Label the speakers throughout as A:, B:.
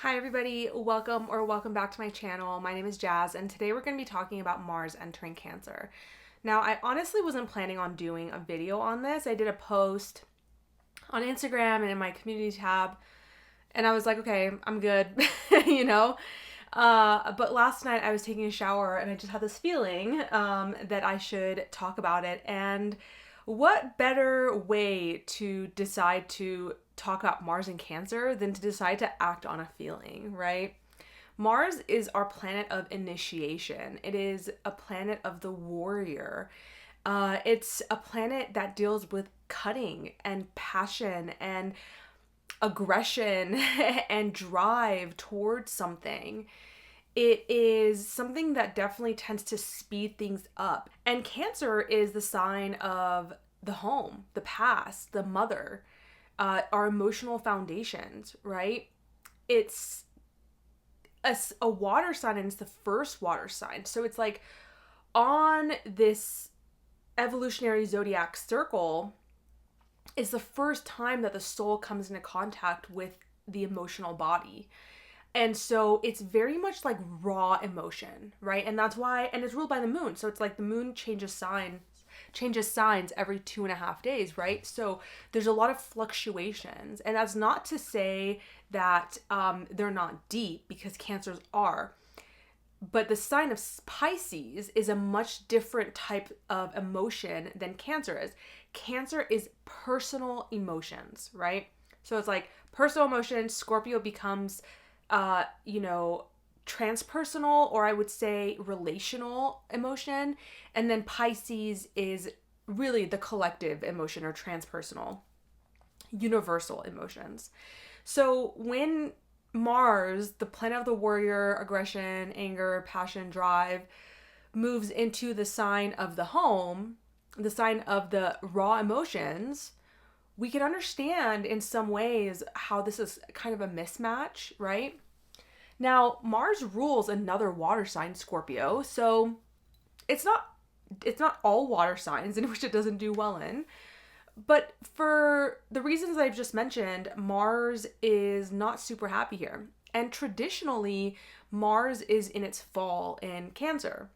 A: Hi everybody, welcome back to my channel. My name is Jazz and today we're going to be talking about Mars entering Cancer. Now, I honestly wasn't planning on doing a video on this. I did a post on Instagram and in my community tab and I was like, okay, I'm good, you know? But last night I was taking a shower and I just had this feeling that I should talk about it. And what better way to decide to talk about Mars and Cancer than to decide to act on a feeling, right? Mars is our planet of initiation. It is a planet of the warrior. It's a planet that deals with cutting and passion and aggression and drive towards something. It is something that definitely tends to speed things up. And Cancer is the sign of the home, the past, the mother, our emotional foundations, right? It's a water sign and it's the first water sign. So it's like on this evolutionary zodiac circle is the first time that the soul comes into contact with the emotional body. And so it's very much like raw emotion, right? And that's why, and it's ruled by the moon. So it's like the moon changes signs every 2.5 days, right? So there's a lot of fluctuations. And that's not to say that they're not deep, because Cancers are. But the sign of Pisces is a much different type of emotion than Cancer is. Cancer is personal emotions, right? So it's like personal emotions. Scorpio becomes transpersonal, or I would say relational emotion. And then Pisces is really the collective emotion, or transpersonal, universal emotions. So when Mars, the planet of the warrior, aggression, anger, passion, drive, moves into the sign of the home, the sign of the raw emotions, we can understand in some ways how this is kind of a mismatch, right? Now, Mars rules another water sign, Scorpio, so it's not all water signs in which it doesn't do well in. But for the reasons I've just mentioned, Mars is not super happy here. And traditionally, Mars is in its fall in Cancer.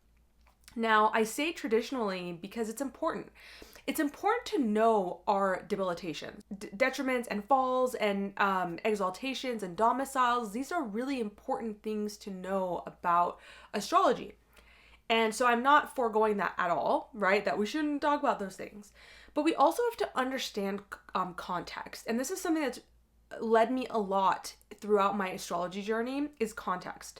A: Now, I say traditionally because it's important. It's important to know our debilitations, detriments and falls and exaltations and domiciles. These are really important things to know about astrology. And so I'm not foregoing that at all, right? That we shouldn't talk about those things. But we also have to understand context. And this is something that's led me a lot throughout my astrology journey, is context.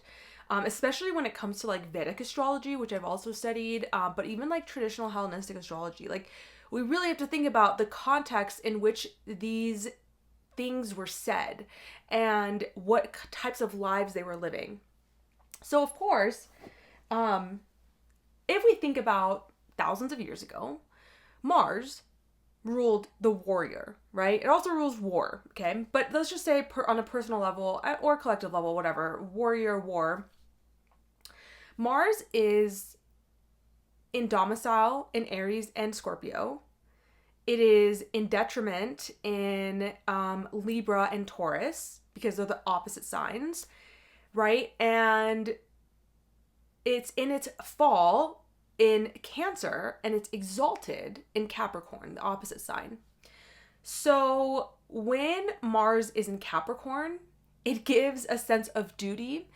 A: Especially when it comes to like Vedic astrology, which I've also studied, but even like traditional Hellenistic astrology. Like, we really have to think about the context in which these things were said and what types of lives they were living. So of course, if we think about thousands of years ago, Mars ruled the warrior, right? It also rules war, okay? But let's just say on a personal level or collective level, whatever, warrior, war. Mars is in domicile in Aries and Scorpio. It is in detriment in Libra and Taurus, because they're the opposite signs, right? And it's in its fall in Cancer, and it's exalted in Capricorn, the opposite sign. So when Mars is in Capricorn, it gives a sense of duty,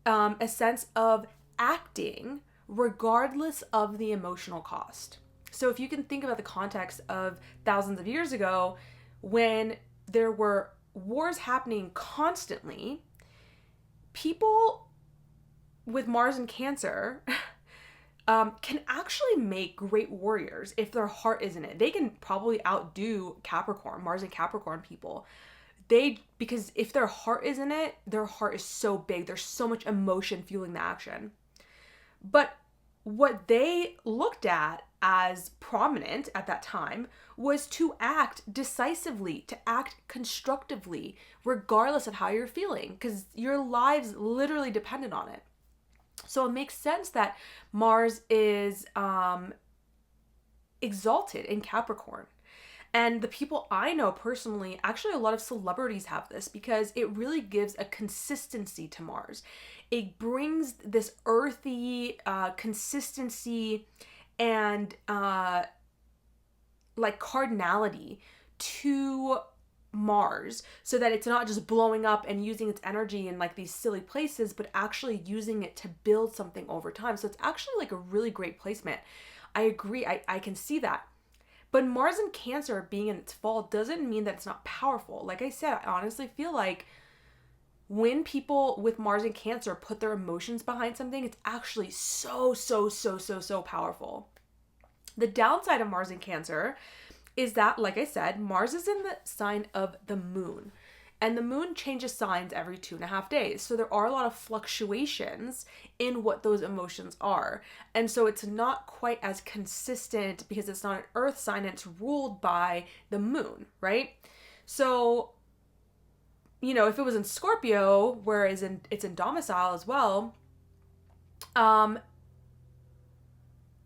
A: a sense of acting regardless of the emotional cost. So if you can think about the context of thousands of years ago, when there were wars happening constantly, people with Mars and Cancer can actually make great warriors if their heart is in it. They can probably outdo Capricorn, Mars and Capricorn people. Because if their heart is in it, their heart is so big. There's so much emotion fueling the action. But what they looked at as prominent at that time was to act decisively, to act constructively, regardless of how you're feeling, because your lives literally depended on it. So it makes sense that Mars is exalted in Capricorn. And the people I know personally, actually a lot of celebrities have this because it really gives a consistency to Mars. It brings this earthy consistency and like cardinality to Mars, so that it's not just blowing up and using its energy in like these silly places, but actually using it to build something over time. So it's actually like a really great placement. I agree. I can see that. But Mars in Cancer being in its fall doesn't mean that it's not powerful. Like I said, I honestly feel like when people with Mars in Cancer put their emotions behind something, it's actually so powerful. The downside of Mars in Cancer is that, like I said, Mars is in the sign of the moon. And the moon changes signs every 2.5 days. So there are a lot of fluctuations in what those emotions are. And so it's not quite as consistent because it's not an earth sign and it's ruled by the moon, right? So, you know, if it was in Scorpio, whereas it's in domicile as well,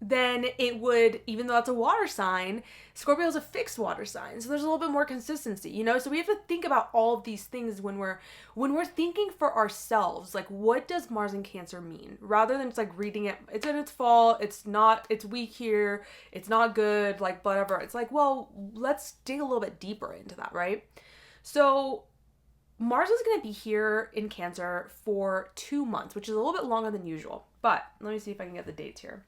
A: then it would, even though that's a water sign, Scorpio is a fixed water sign. So there's a little bit more consistency, you know? So we have to think about all of these things when we're thinking for ourselves, like what does Mars in Cancer mean? Rather than just like reading it, it's in its fall, it's weak here, it's not good, like whatever. It's like, well, let's dig a little bit deeper into that, right? So Mars is going to be here in Cancer for 2 months, which is a little bit longer than usual. But let me see if I can get the dates here.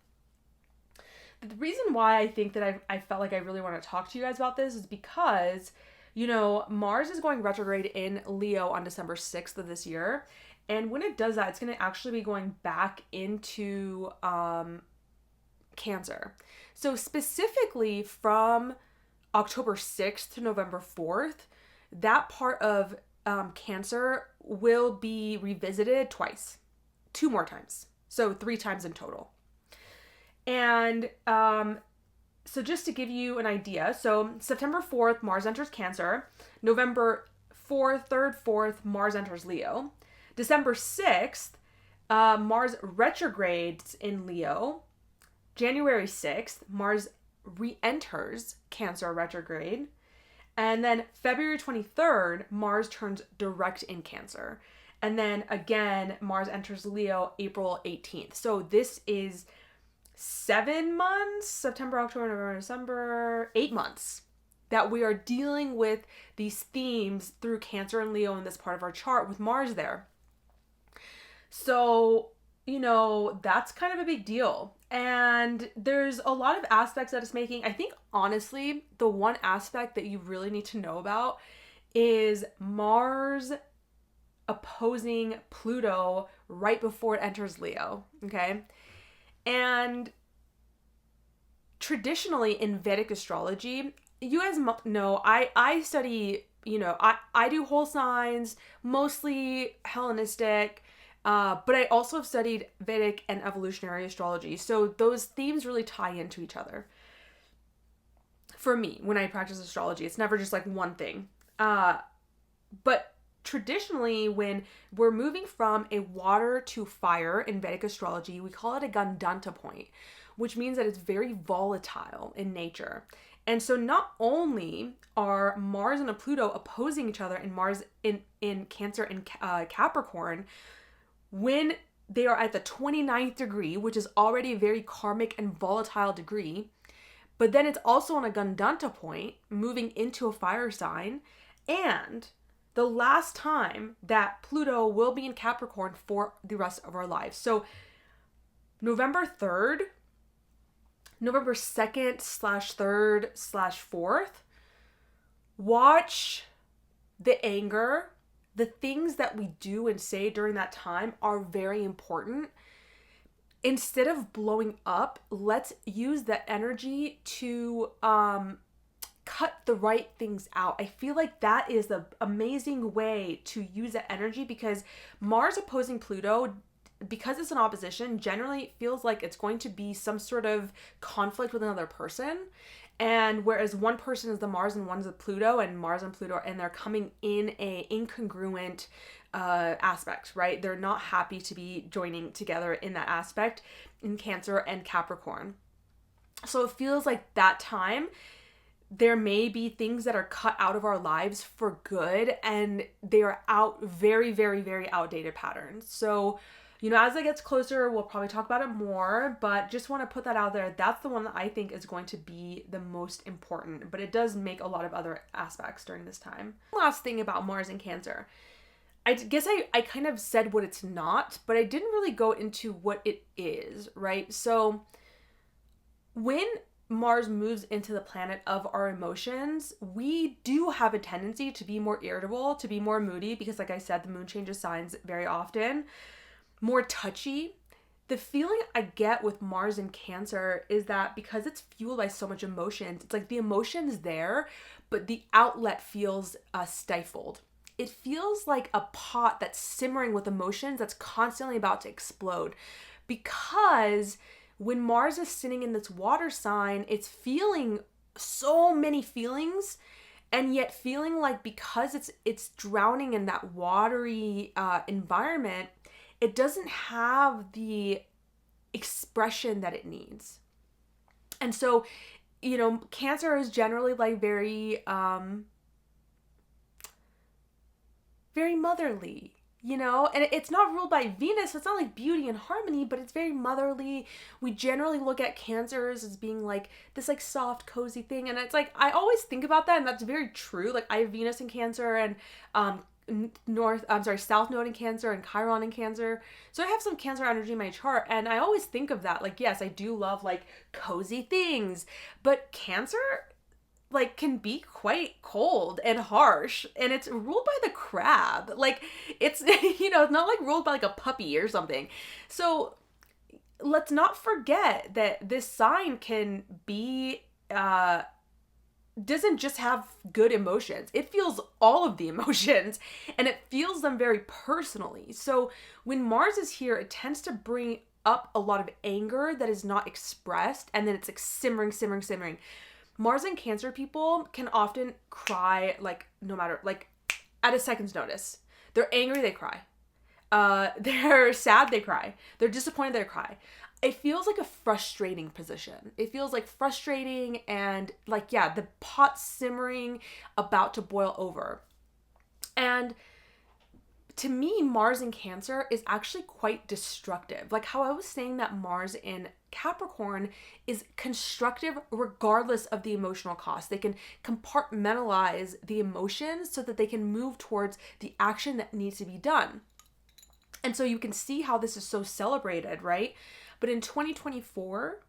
A: The reason why I think that I felt like I really want to talk to you guys about this is because, you know, Mars is going retrograde in Leo on December 6th of this year. And when it does that, it's going to actually be going back into Cancer. So specifically from October 6th to November 4th, that part of Cancer will be revisited twice, 2 more times. So 3 times in total. And so just to give you an idea, so September 4th, Mars enters Cancer. November 4th, 3rd, 4th, Mars enters Leo. December 6th, Mars retrogrades in Leo. January 6th, Mars re-enters Cancer retrograde. And then February 23rd, Mars turns direct in Cancer. And then again, Mars enters Leo April 18th. So this is 7 months, September, October, November, December, 8 months that we are dealing with these themes through Cancer and Leo in this part of our chart with Mars there. So, you know, that's kind of a big deal. And there's a lot of aspects that it's making. I think, honestly, the one aspect that you really need to know about is Mars opposing Pluto right before it enters Leo, okay? And traditionally in Vedic astrology, you guys know, I study, you know, I do whole signs, mostly Hellenistic, but I also have studied Vedic and evolutionary astrology. So those themes really tie into each other. For me, when I practice astrology, it's never just like one thing. But traditionally, when we're moving from a water to fire in Vedic astrology, we call it a Gandanta point, which means that it's very volatile in nature. And so not only are Mars and Pluto opposing each other, and Mars in Cancer and Capricorn, when they are at the 29th degree, which is already a very karmic and volatile degree, but then it's also on a Gandanta point, moving into a fire sign, and the last time that Pluto will be in Capricorn for the rest of our lives. So November 3rd, November 2nd / 3rd / 4th, watch the anger. The things that we do and say during that time are very important. Instead of blowing up, let's use that energy to cut the right things out. I feel like that is the amazing way to use that energy, because Mars opposing Pluto, because it's an opposition, generally feels like it's going to be some sort of conflict with another person. And whereas one person is the Mars and one's the Pluto, and Mars and Pluto, and they're coming in a incongruent aspect, right? They're not happy to be joining together in that aspect in Cancer and Capricorn. So it feels like that time, there may be things that are cut out of our lives for good, and they are very, very, very outdated patterns. So, as it gets closer, we'll probably talk about it more, but just want to put that out there. That's the one that I think is going to be the most important, but it does make a lot of other aspects during this time. Last thing about Mars in Cancer. I guess I kind of said what it's not, but I didn't really go into what it is, right? So when Mars moves into the planet of our emotions, we do have a tendency to be more irritable, to be more moody, because like I said, the moon changes signs very often, more touchy. The feeling I get with Mars in Cancer is that because it's fueled by so much emotions, it's like the emotion's there, but the outlet feels stifled. It feels like a pot that's simmering with emotions that's constantly about to explode, because when Mars is sitting in this water sign, it's feeling so many feelings, and yet feeling like because it's drowning in that watery environment, it doesn't have the expression that it needs. And so, Cancer is generally like very motherly, and it's not ruled by Venus, so it's not like beauty and harmony, but it's very motherly. We generally look at Cancers as being like this like soft, cozy thing, and it's like I always think about that, and that's very true. Like I have Venus in Cancer and South Node in Cancer and Chiron in Cancer, so I have some Cancer energy in my chart, and I always think of that. Like, yes, I do love like cozy things, but Cancer like can be quite cold and harsh, and it's ruled by the crab. Like it's it's not like ruled by like a puppy or something. So let's not forget that this sign can be doesn't just have good emotions. It feels all of the emotions, and it feels them very personally. So when Mars is here, it tends to bring up a lot of anger that is not expressed, and then it's like simmering. Mars and Cancer people can often cry like no matter, like at a second's notice. They're angry, they cry. They're sad, they cry. They're disappointed, they cry. It feels like a frustrating position. It feels like frustrating and like, yeah, the pot simmering, about to boil over. And to me, Mars in Cancer is actually quite destructive. Like how I was saying that Mars in Capricorn is constructive regardless of the emotional cost. They can compartmentalize the emotions so that they can move towards the action that needs to be done. And so you can see how this is so celebrated, right? But in 2024,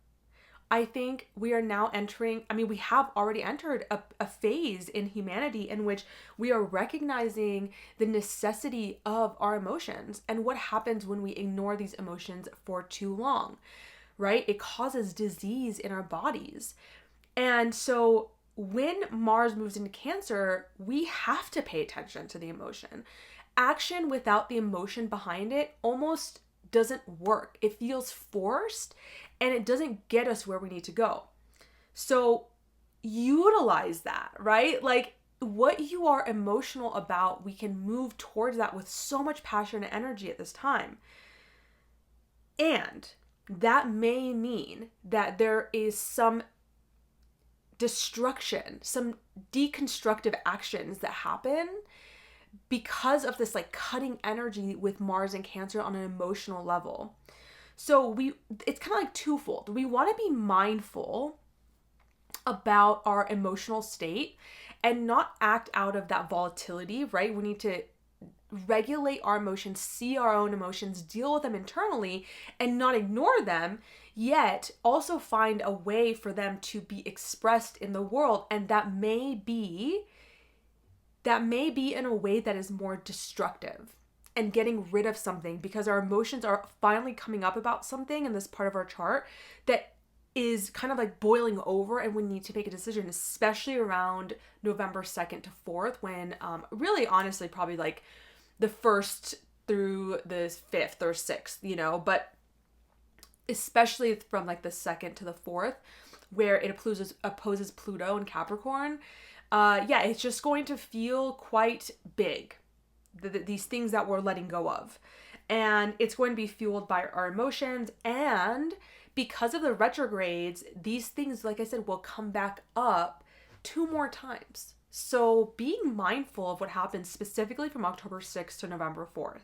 A: I think we are now entering, we have already entered a phase in humanity in which we are recognizing the necessity of our emotions and what happens when we ignore these emotions for too long, right? It causes disease in our bodies. And so when Mars moves into Cancer, we have to pay attention to the emotion. Action without the emotion behind it almost doesn't work. It feels forced, and it doesn't get us where we need to go. So utilize that, right? Like what you are emotional about, we can move towards that with so much passion and energy at this time. And that may mean that there is some destruction, some deconstructive actions that happen because of this like cutting energy with Mars and Cancer on an emotional level. So it's kind of like twofold. We want to be mindful about our emotional state and not act out of that volatility, right? We need to regulate our emotions, see our own emotions, deal with them internally, and not ignore them, yet also find a way for them to be expressed in the world. And that may be in a way that is more destructive and getting rid of something, because our emotions are finally coming up about something in this part of our chart that is kind of like boiling over, and we need to make a decision, especially around November 2nd to 4th, when really honestly probably like the 1st through the 5th or 6th, but especially from like the 2nd to the 4th, where it opposes Pluto and Capricorn. It's just going to feel quite big, these things that we're letting go of. And it's going to be fueled by our emotions, and because of the retrogrades, these things, like I said, will come back up 2 more times. So being mindful of what happens specifically from October 6th to November 4th.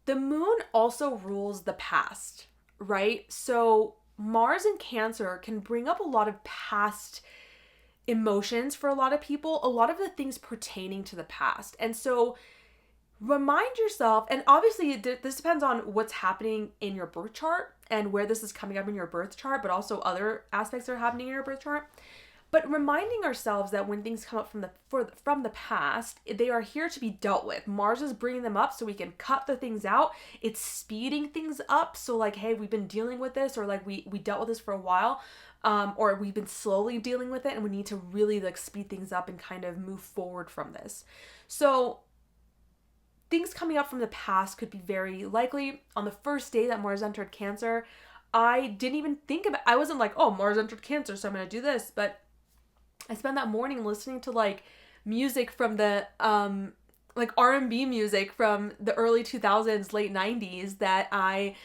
A: The moon also rules the past, right? So Mars in Cancer can bring up a lot of past emotions for a lot of people, a lot of the things pertaining to the past. And so remind yourself, and obviously this depends on what's happening in your birth chart and where this is coming up in your birth chart, but also other aspects that are happening in your birth chart. But reminding ourselves that when things come up from the past, they are here to be dealt with. Mars is bringing them up so we can cut the things out. It's speeding things up. So like, hey, we've been dealing with this, or like we dealt with this for a while, or we've been slowly dealing with it, and we need to really like speed things up and kind of move forward from this. So things coming up from the past could be very likely. On the first day that Mars entered Cancer, I didn't even think about, I wasn't like, oh, Mars entered Cancer, so I'm going to do this. But I spent that morning listening to like music from the, like R&B music from the early 2000s, late 90s that I,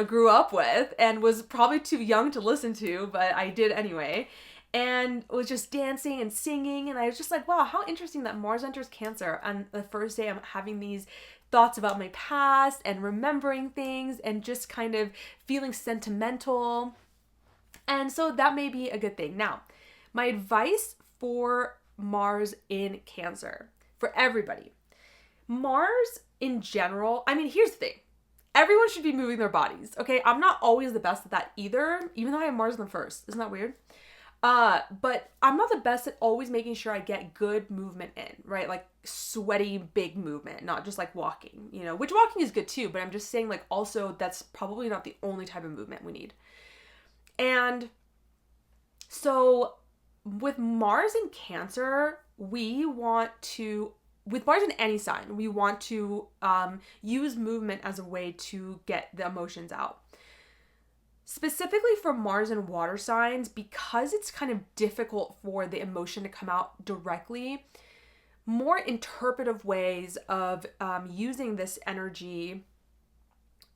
A: grew up with and was probably too young to listen to, but I did anyway. And was just dancing and singing. And I was just like, wow, how interesting that Mars enters Cancer. On the first day, I'm having these thoughts about my past and remembering things and just kind of feeling sentimental. And so that may be a good thing. Now, my advice for Mars in Cancer, for everybody. Mars in general, I mean, here's the thing. Everyone should be moving their bodies, okay? I'm not always the best at that either, even though I have Mars in the first. Isn't that weird? But I'm not the best at always making sure I get good movement in, right? Like sweaty, big movement, not just like walking, which walking is good too, but I'm just saying like also that's probably not the only type of movement we need. And so with Mars in Cancer, with Mars in any sign, we want to use movement as a way to get the emotions out. Specifically for Mars and water signs, because it's kind of difficult for the emotion to come out directly, more interpretive ways of using this energy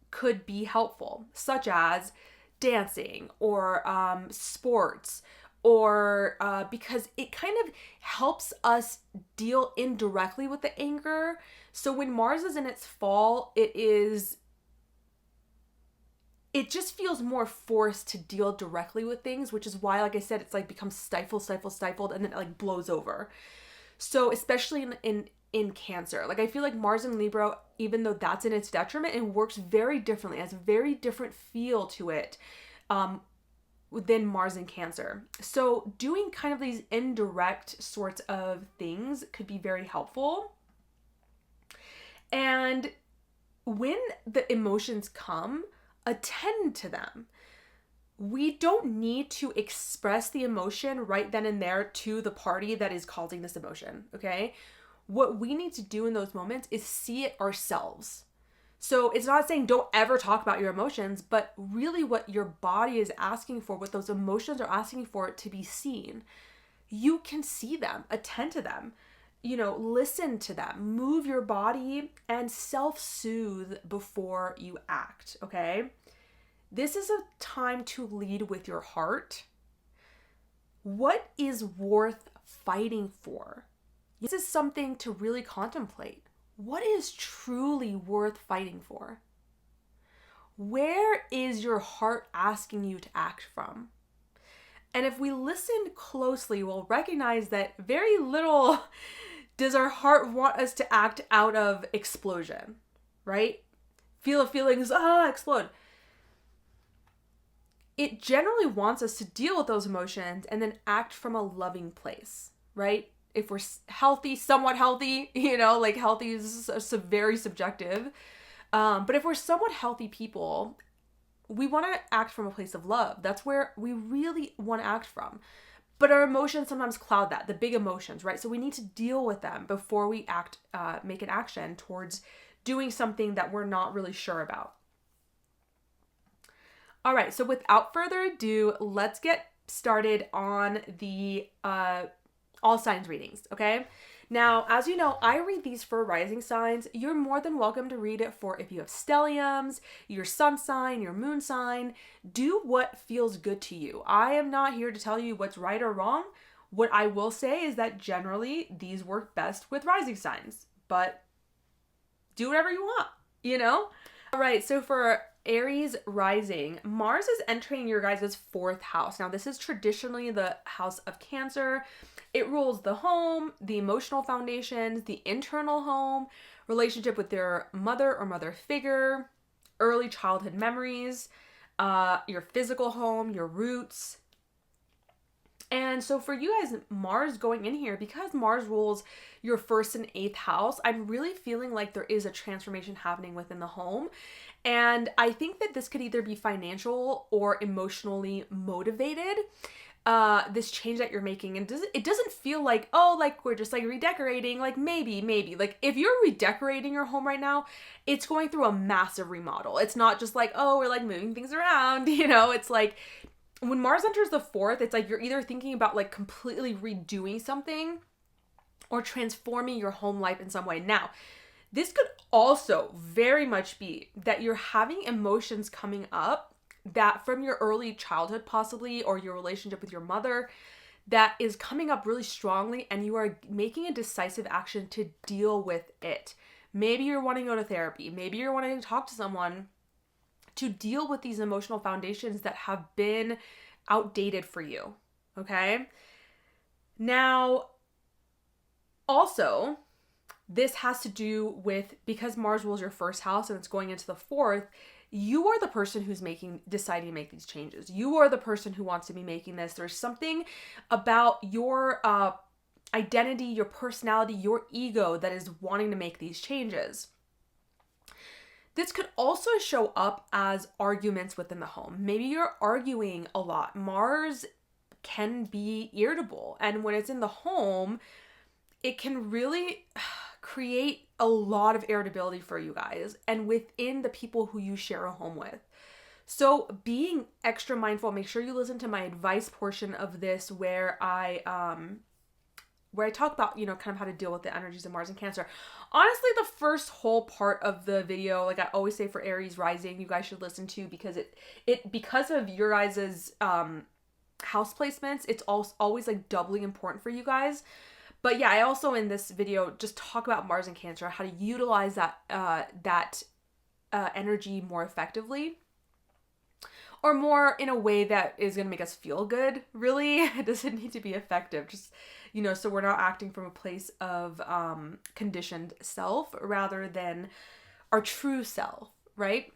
A: could be helpful, such as dancing or sports, or because it kind of helps us deal indirectly with the anger. So when Mars is in its fall, it just feels more forced to deal directly with things, which is why, like I said, it's like becomes stifled, and then it like blows over. So especially in Cancer, like I feel like Mars in Libra, even though that's in its detriment, it works very differently. It has a very different feel to it than Mars in Cancer. So doing kind of these indirect sorts of things could be very helpful. And when the emotions come, attend to them. We don't need to express the emotion right then and there to the party that is causing this emotion, okay? What we need to do in those moments is see it ourselves. So it's not saying don't ever talk about your emotions, but really what your body is asking for, what those emotions are asking for it to be seen. You can see them, attend to them, listen to them, move your body, and self-soothe before you act, okay? This is a time to lead with your heart. What is worth fighting for? This is something to really contemplate. What is truly worth fighting for? Where is your heart asking you to act from? And if we listen closely, we'll recognize that very little does our heart want us to act out of explosion, right? Feel the feelings, explode. It generally wants us to deal with those emotions and then act from a loving place, right? If we're healthy, somewhat healthy, like healthy is very subjective. But if we're somewhat healthy people, we want to act from a place of love. That's where we really want to act from. But our emotions sometimes cloud that, the big emotions, right? So we need to deal with them before we make an action towards doing something that we're not really sure about. All right, so without further ado, let's get started on the all signs readings, okay? Now, as you know, I read these for rising signs. You're more than welcome to read it for if you have stelliums, your sun sign, your moon sign. Do what feels good to you. I am not here to tell you what's right or wrong. What I will say is that generally these work best with rising signs, but do whatever you want, you know? All right, so for Aries rising, Mars is entering your guys' fourth house. Now, this is traditionally the house of Cancer. It rules the home, the emotional foundations, the internal home, relationship with your mother or mother figure, early childhood memories, your physical home, your roots. And so for you guys, Mars going in here, because Mars rules your first and eighth house, I'm really feeling like there is a transformation happening within the home. And I think that this could either be financial or emotionally motivated. This change that you're making, and it doesn't feel like, oh, like we're just like redecorating, like maybe like if you're redecorating your home right now, it's going through a massive remodel. It's not just like, oh, we're like moving things around, you know. It's like when Mars enters the fourth, it's like you're either thinking about like completely redoing something or transforming your home life in some way. Now, this could also very much be that you're having emotions coming up that from your early childhood possibly, or your relationship with your mother, that is coming up really strongly, and you are making a decisive action to deal with it. Maybe you're wanting to go to therapy. Maybe you're wanting to talk to someone to deal with these emotional foundations that have been outdated for you, okay? Now, also, this has to do with, because Mars rules your first house and it's going into the fourth, you are the person who's deciding to make these changes. You are the person who wants to be making this. There's something about your identity, your personality, your ego that is wanting to make these changes. This could also show up as arguments within the home. Maybe you're arguing a lot. Mars can be irritable, and when it's in the home, it can really create a lot of irritability for you guys and within the people who you share a home with. So being extra mindful, make sure you listen to my advice portion of this where I talk about, you know, kind of how to deal with the energies of Mars and Cancer. Honestly, the first whole part of the video, like I always say for Aries rising, you guys should listen to, because it because of your guys' house placements, it's always like doubly important for you guys. But yeah, I also in this video just talk about Mars and Cancer, how to utilize that energy more effectively, or more in a way that is going to make us feel good. Really, it doesn't need to be effective. Just, you know, so we're not acting from a place of conditioned self rather than our true self, right?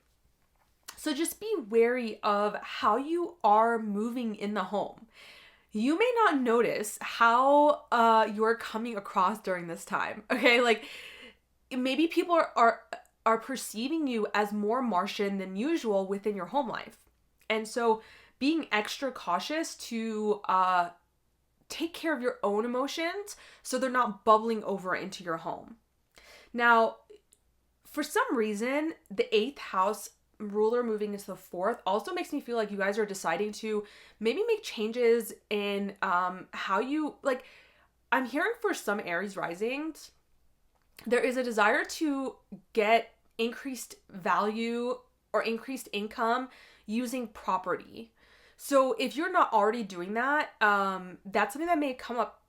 A: So just be wary of how you are moving in the home. You may not notice how you're coming across during this time, okay? Like maybe people are perceiving you as more Martian than usual within your home life. And so being extra cautious to take care of your own emotions so they're not bubbling over into your home. Now, for some reason, the eighth house ruler moving into the fourth also makes me feel like you guys are deciding to maybe make changes in how you, like, I'm hearing for some Aries risings, there is a desire to get increased value or increased income using property. So if you're not already doing that, that's something that may come up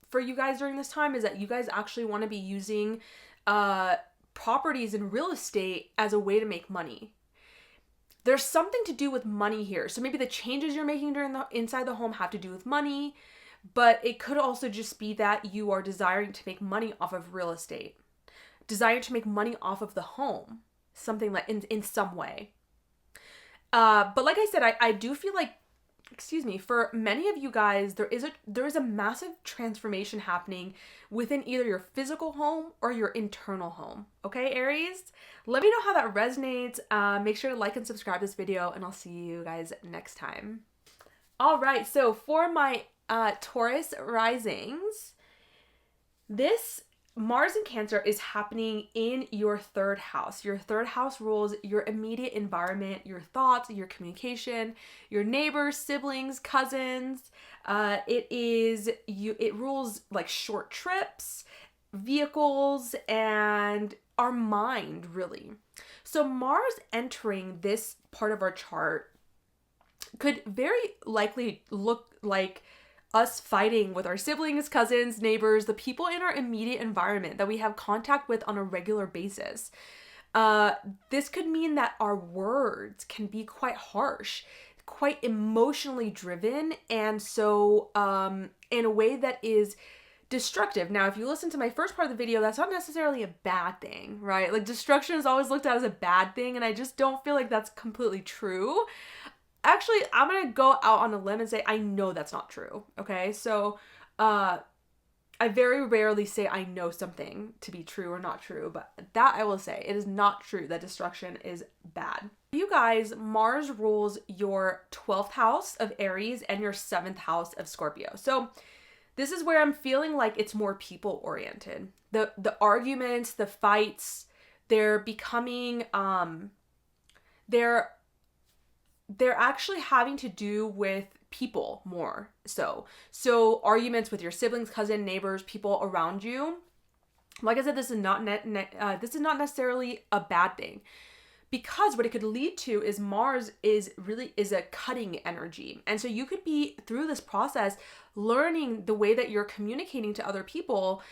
A: for you guys during this time, is that you guys actually want to be using properties and real estate as a way to make money. There's something to do with money here. So maybe the changes you're making inside the home have to do with money, but it could also just be that you are desiring to make money off of real estate, desire to make money off of the home, something like in some way. But like I said, I do feel like, for many of you guys, there is a massive transformation happening within either your physical home or your internal home. Okay, Aries? Let me know how that resonates. Make sure to like and subscribe this video, and I'll see you guys next time. All right, so for my Taurus risings, this Mars in Cancer is happening in your third house. Your third house rules your immediate environment, your thoughts, your communication, your neighbors, siblings, cousins. It rules like short trips, vehicles, and our mind, really. So Mars entering this part of our chart could very likely look like us fighting with our siblings, cousins, neighbors, the people in our immediate environment that we have contact with on a regular basis. This could mean that our words can be quite harsh, quite emotionally driven, and so in a way that is destructive. Now, if you listen to my first part of the video, that's not necessarily a bad thing, right? Like, destruction is always looked at as a bad thing, and I just don't feel like that's completely true. Actually, I'm gonna go out on a limb and say I know that's not true, okay? So, I very rarely say I know something to be true or not true, but that I will say, it is not true that destruction is bad. For you guys, Mars rules your 12th house of Aries and your 7th house of Scorpio. So, this is where I'm feeling like it's more people oriented. The arguments, the fights, they're becoming they're actually having to do with people more so. So arguments with your siblings, cousin, neighbors, people around you. Like I said, this is not necessarily a bad thing. Because what it could lead to is Mars is a cutting energy. And so you could be, through this process, learning the way that you're communicating to other people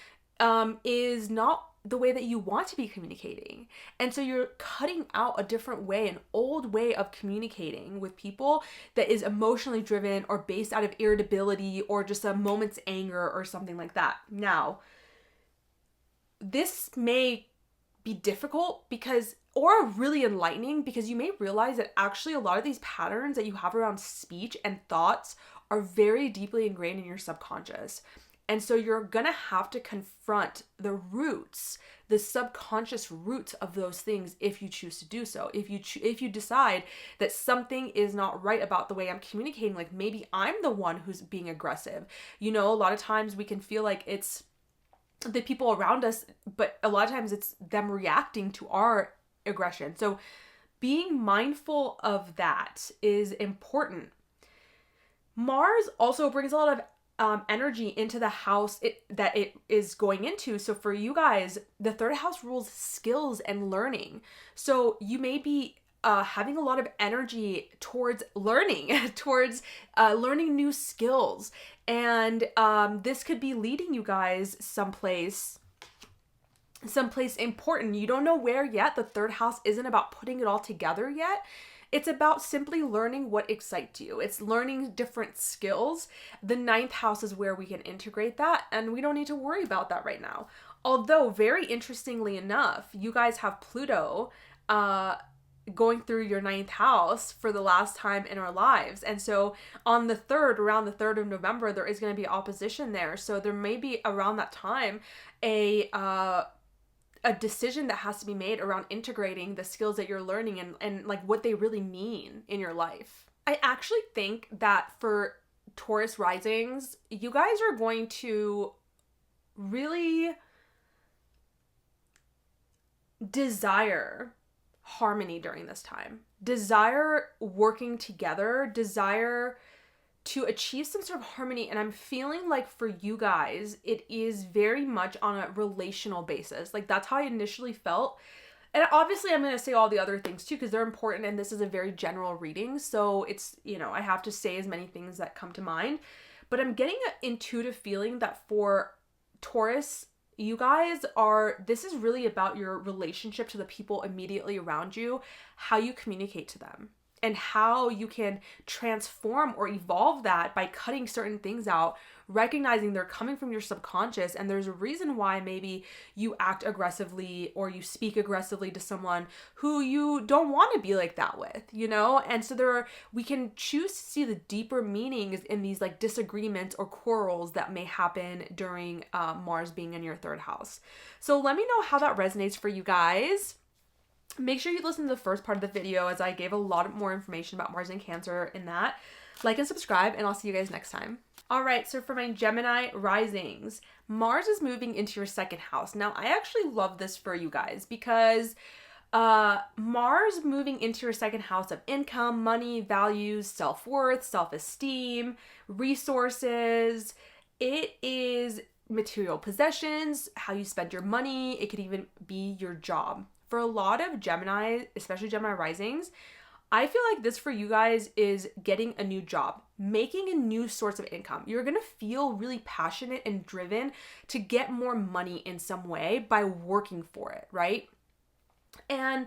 A: is not the way that you want to be communicating. And so you're cutting out a different way, an old way of communicating with people that is emotionally driven or based out of irritability or just a moment's anger or something like that. Now, this may be difficult or really enlightening, because you may realize that actually a lot of these patterns that you have around speech and thoughts are very deeply ingrained in your subconscious. And so you're gonna have to confront the roots, the subconscious roots of those things if you choose to do so. If you decide that something is not right about the way I'm communicating, like maybe I'm the one who's being aggressive. You know, a lot of times we can feel like it's the people around us, but a lot of times it's them reacting to our aggression. So being mindful of that is important. Mars also brings a lot of energy into the house that it is going into. So for you guys, the third house rules skills and learning. So you may be having a lot of energy towards learning, towards learning new skills. And this could be leading you guys someplace important. You don't know where yet. The third house isn't about putting it all together yet. It's about simply learning what excites you. It's learning different skills. The 9th house is where we can integrate that, and we don't need to worry about that right now. Although, very interestingly enough, you guys have Pluto going through your 9th house for the last time in our lives. And so on the 3rd, around the 3rd of November, there is going to be opposition there. So there may be around that time a decision that has to be made around integrating the skills that you're learning and like what they really mean in your life. I actually think that for Taurus risings, you guys are going to really desire harmony during this time, desire working together, desire to achieve some sort of harmony. And I'm feeling like for you guys, it is very much on a relational basis. Like that's how I initially felt. And obviously I'm going to say all the other things too, because they're important. And this is a very general reading. So it's, you know, I have to say as many things that come to mind, but I'm getting an intuitive feeling that for Taurus, you guys this is really about your relationship to the people immediately around you, how you communicate to them, and how you can transform or evolve that by cutting certain things out, recognizing they're coming from your subconscious, and there's a reason why maybe you act aggressively or you speak aggressively to someone who you don't want to be like that with, you know? And so we can choose to see the deeper meanings in these like disagreements or quarrels that may happen during Mars being in your 3rd house. So let me know how that resonates for you guys. Make sure you listen to the first part of the video, as I gave a lot more information about Mars and Cancer in that. Like and subscribe, and I'll see you guys next time. All right, so for my Gemini risings, Mars is moving into your 2nd house. Now, I actually love this for you guys because Mars moving into your 2nd house of income, money, values, self-worth, self-esteem, resources. It is material possessions, how you spend your money. It could even be your job. For a lot of Gemini, especially Gemini risings, I feel like this for you guys is getting a new job, making a new source of income. You're going to feel really passionate and driven to get more money in some way by working for it, right? And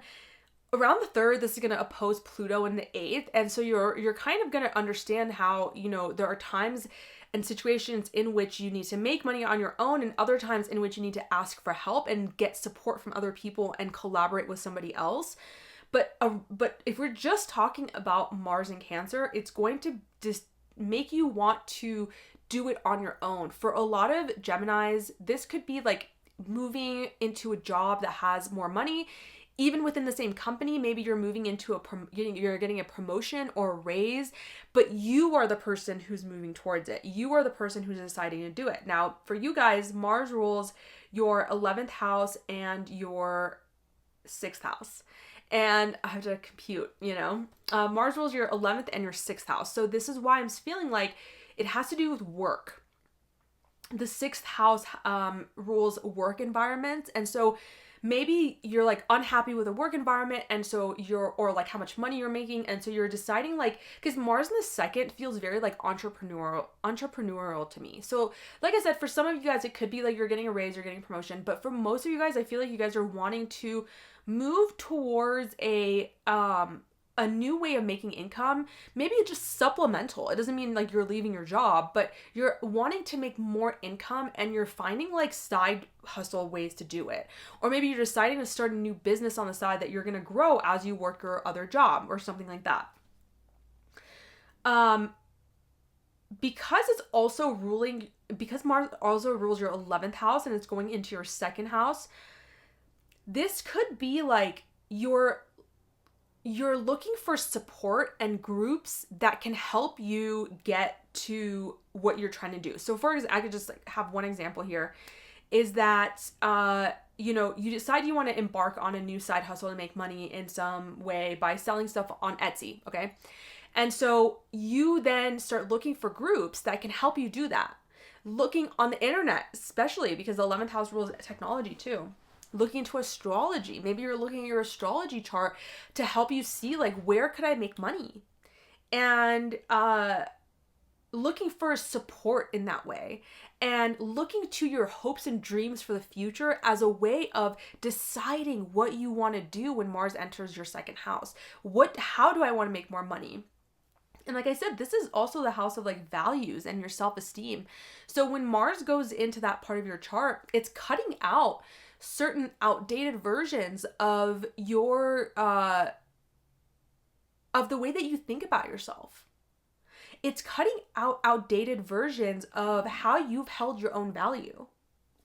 A: around the 3rd, this is going to oppose Pluto in the 8th. And so you're kind of going to understand how, you know, there are times and situations in which you need to make money on your own and other times in which you need to ask for help and get support from other people and collaborate with somebody else. But if we're just talking about Mars in Cancer, it's going to just make you want to do it on your own. For a lot of Geminis, this could be like moving into a job that has more money. Even within the same company, maybe you're moving into you're getting a promotion or a raise, but you are the person who's moving towards it. You are the person who's deciding to do it. Now, for you guys, Mars rules your 11th house and your 6th house. And I have to compute, you know, Mars rules your 11th and your 6th house. So this is why I'm feeling like it has to do with work. The 6th house rules work environments. And so maybe you're like unhappy with a work environment, and so or like how much money you're making, and so you're deciding like, because Mars in the 2nd feels very like entrepreneurial to me. So like I said, for some of you guys, it could be like you're getting a raise, you're getting a promotion, but for most of you guys, I feel like you guys are wanting to move towards a new way of making income. Maybe it's just supplemental. It doesn't mean like you're leaving your job, but you're wanting to make more income and you're finding like side hustle ways to do it. Or maybe you're deciding to start a new business on the side that you're going to grow as you work your other job or something like that. Because Mars also rules your 11th house and it's going into your 2nd house, this could be like you're looking for support and groups that can help you get to what you're trying to do. So for example, I could just like have one example here is that, you know, you decide you want to embark on a new side hustle to make money in some way by selling stuff on Etsy. Okay. And so you then start looking for groups that can help you do that. Looking on the internet, especially because the 11th house rules technology too. Looking into astrology. Maybe you're looking at your astrology chart to help you see like, where could I make money? And looking for support in that way. And looking to your hopes and dreams for the future as a way of deciding what you want to do when Mars enters your 2nd house. How do I want to make more money? And like I said, this is also the house of like values and your self-esteem. So when Mars goes into that part of your chart, it's cutting out certain outdated versions of your of the way that you think about yourself. It's cutting out outdated versions of how you've held your own value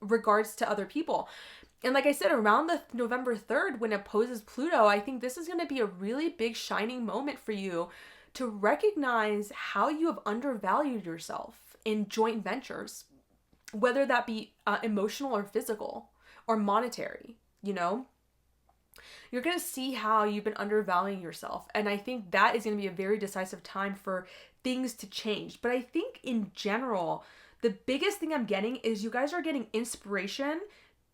A: regards to other people. And like I said, around the November 3rd, when it opposes Pluto, I think this is going to be a really big shining moment for you to recognize how you have undervalued yourself in joint ventures, whether that be emotional or physical or monetary, you know? You're going to see how you've been undervaluing yourself. And I think that is going to be a very decisive time for things to change. But I think in general, the biggest thing I'm getting is you guys are getting inspiration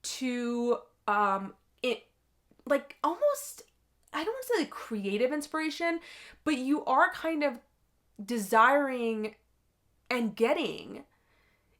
A: to, like almost, I don't want to say like creative inspiration, but you are kind of desiring and getting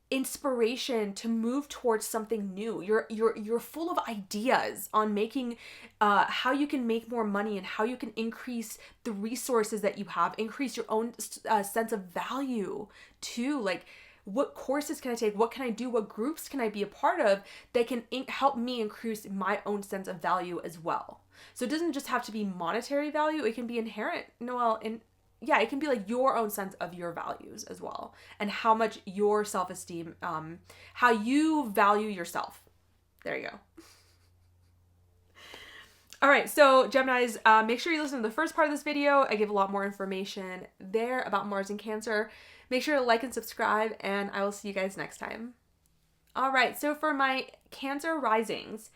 A: inspiration to move towards something new. You're full of ideas on making how you can make more money and how you can increase the resources that you have, increase your own sense of value too. Like, what courses can I take? What can I do? What groups can I be a part of that can help me increase my own sense of value as well? So it doesn't just have to be monetary value. It can be inherent. It can be like your own sense of your values as well, and how much your self-esteem, how you value yourself. There you go. All right, so Geminis, make sure you listen to the first part of this video. I give a lot more information there about Mars in Cancer. Make sure to like and subscribe, and I will see you guys next time. All right, so for my Cancer risings,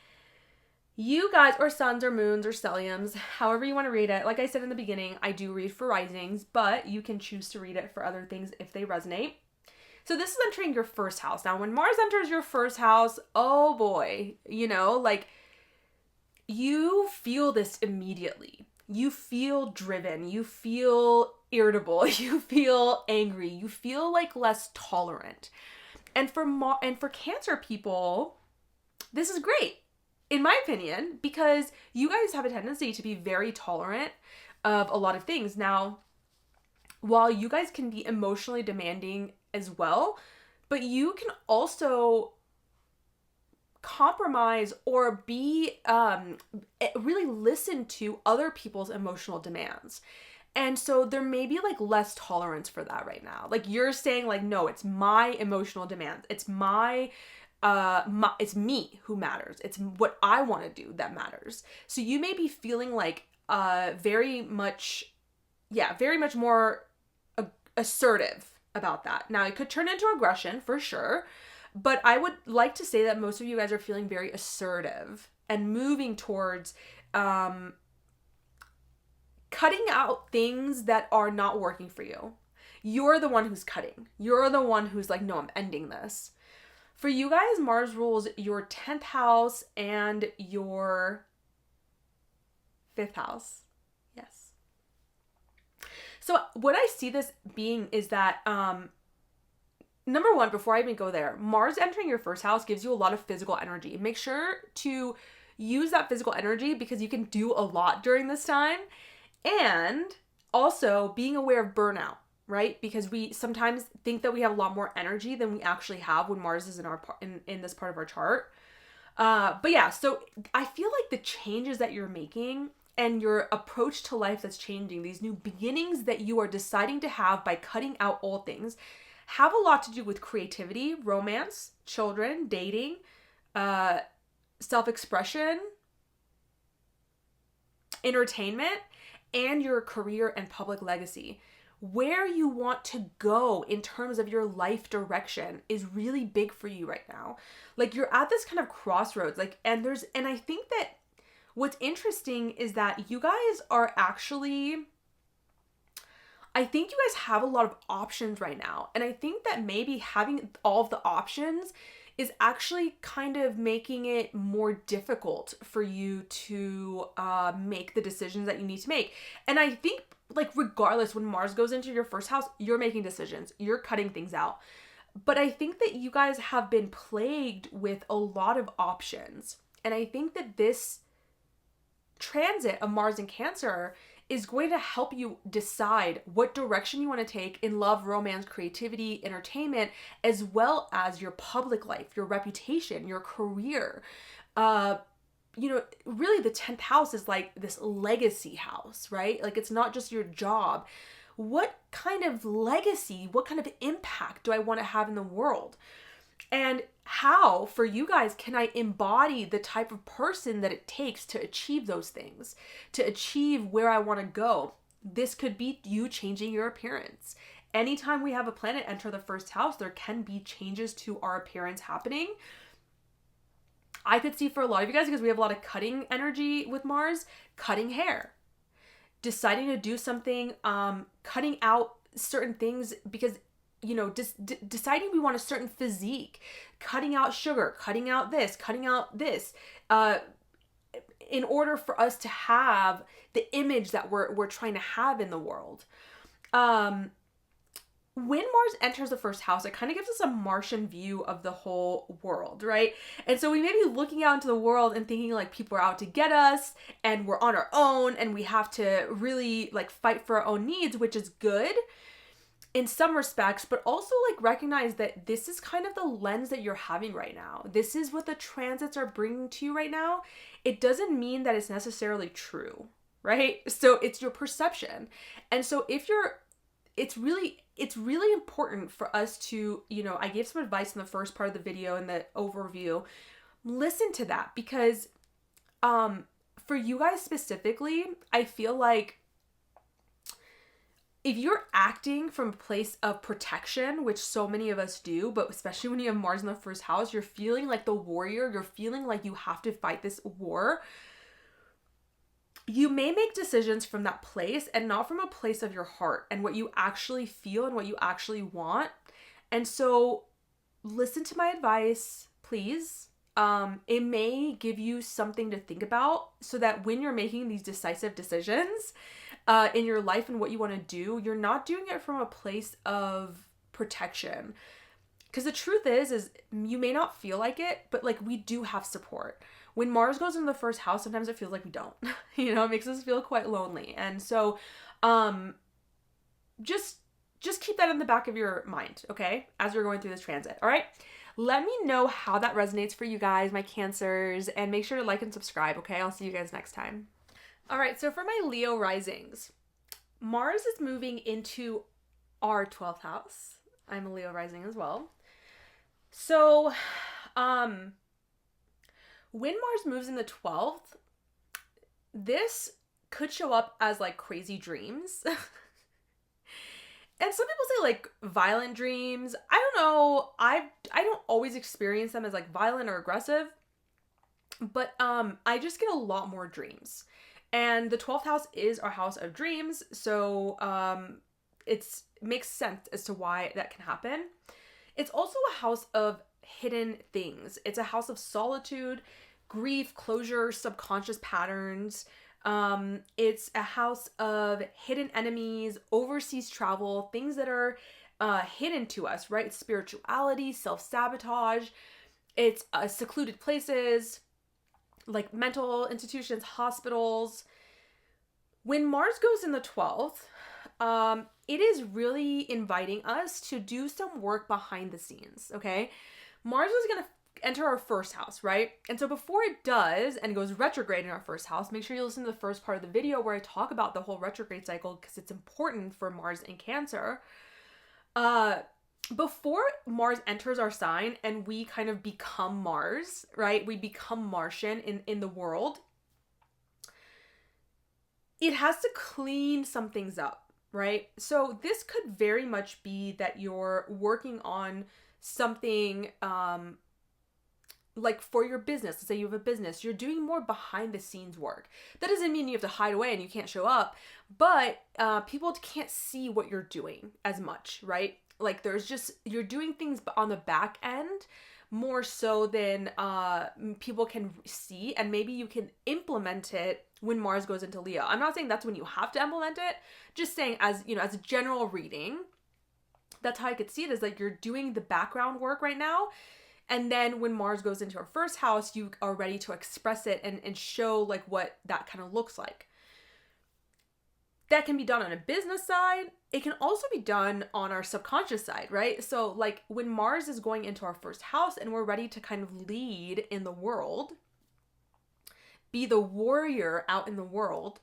A: you guys, or suns or moons or stelliums, however you want to read it. Like I said in the beginning, I do read for risings, but you can choose to read it for other things if they resonate. So this is entering your 1st house. Now, when Mars enters your 1st house, oh boy, like you feel this immediately. you feel driven, you feel irritable, you feel angry, you feel like less tolerant. And for Cancer people, this is great, in my opinion, because you guys have a tendency to be very tolerant of a lot of things. Now, while you guys can be emotionally demanding as well, but you can also compromise or be really listen to other people's emotional demands. And so there may be like less tolerance for that right now. Like you're saying like, no, it's my emotional demands. It's it's me who matters. It's what I want to do that matters. So you may be feeling like very much more assertive about that. Now it could turn into aggression for sure, but I would like to say that most of you guys are feeling very assertive and moving towards cutting out things that are not working for you. You're the one who's cutting. You're the one who's like, no, I'm ending this. For you guys, Mars rules your 10th house and your 5th house. Yes. So what I see this being is that, number one, before I even go there, Mars entering your 1st house gives you a lot of physical energy. Make sure to use that physical energy because you can do a lot during this time. And also being aware of burnout, right? Because we sometimes think that we have a lot more energy than we actually have when Mars is in this part of our chart. But yeah, so I feel like the changes that you're making and your approach to life that's changing, these new beginnings that you are deciding to have by cutting out old things, have a lot to do with creativity, romance, children, dating, self-expression, entertainment, and your career and public legacy. Where you want to go in terms of your life direction is really big for you right now. Like you're at this kind of crossroads, and I think that what's interesting is that you guys are actually, I think you guys have a lot of options right now. And I think that maybe having all of the options is actually kind of making it more difficult for you to make the decisions that you need to make. And I think like regardless, when Mars goes into your 1st house, you're making decisions, you're cutting things out. But I think that you guys have been plagued with a lot of options. And I think that this transit of Mars in Cancer is going to help you decide what direction you want to take in love, romance, creativity, entertainment, as well as your public life, your reputation, your career. Really the 10th house is like this legacy house, right? Like it's not just your job. What kind of legacy, what kind of impact do I want to have in the world? And how, for you guys, can I embody the type of person that it takes to achieve those things, to achieve where I want to go? This could be you changing your appearance. Anytime we have a planet enter the 1st house, there can be changes to our appearance happening. I could see for a lot of you guys, because we have a lot of cutting energy with Mars, cutting hair, deciding to do something, cutting out certain things because, deciding we want a certain physique, cutting out sugar, cutting out this, in order for us to have the image that we're trying to have in the world. When Mars enters the 1st house, it kind of gives us a Martian view of the whole world, right? And so we may be looking out into the world and thinking like people are out to get us and we're on our own and we have to really like fight for our own needs, which is good in some respects, but also like recognize that this is kind of the lens that you're having right now. This is what the transits are bringing to you right now. It doesn't mean that it's necessarily true, right? So it's your perception. And so it's really important for us to, I gave some advice in the first part of the video in the overview. Listen to that because for you guys specifically, I feel like if you're acting from a place of protection, which so many of us do, but especially when you have Mars in the 1st house, you're feeling like the warrior, you're feeling like you have to fight this war. You may make decisions from that place and not from a place of your heart and what you actually feel and what you actually want. And so listen to my advice, please. it may give you something to think about so that when you're making these decisive decisions in your life and what you want to do, you're not doing it from a place of protection. Because the truth is you may not feel like it, but like we do have support. When Mars goes into the first house, sometimes it feels like we don't. You know, it makes us feel quite lonely. And so just keep that in the back of your mind, okay? As we're going through this transit, all right? Let me know how that resonates for you guys, my Cancers, and make sure to like and subscribe, okay? I'll see you guys next time. All right, so for my Leo risings, Mars is moving into our 12th house. I'm a Leo rising as well. So, when Mars moves in the 12th, this could show up as like crazy dreams. And some people say like violent dreams. I don't know. I don't always experience them as like violent or aggressive, but I just get a lot more dreams. And the 12th house is our house of dreams, so it makes sense as to why that can happen. It's also a house of hidden things. It's a house of solitude, grief, closure, subconscious patterns. It's a house of hidden enemies, overseas travel, things that are hidden to us, right? It's spirituality, self-sabotage. It's secluded places like mental institutions, hospitals. When Mars goes in the 12th, it is really inviting us to do some work behind the scenes, okay? Mars is going to enter our first house, right? And so before it does and goes retrograde in our first house, make sure you listen to the first part of the video where I talk about the whole retrograde cycle because it's important for Mars in Cancer. Before Mars enters our sign and we kind of become Mars, right? We become Martian in the world. It has to clean some things up, right? So this could very much be that you're working on something like for your business. Let's say you have a business, you're doing more behind the scenes work. That doesn't mean you have to hide away and you can't show up, but people can't see what you're doing as much, right? Like you're doing things on the back end more so than people can see, and maybe you can implement it when Mars goes into Leo. I'm not saying that's when you have to implement it, just saying as, you know, as a general reading, that's how I could see it, is like you're doing the background work right now. And then when Mars goes into our first house, you are ready to express it and show like what that kind of looks like. That can be done on a business side. It can also be done on our subconscious side, right? So like when Mars is going into our first house and we're ready to kind of lead in the world, be the warrior out in the world,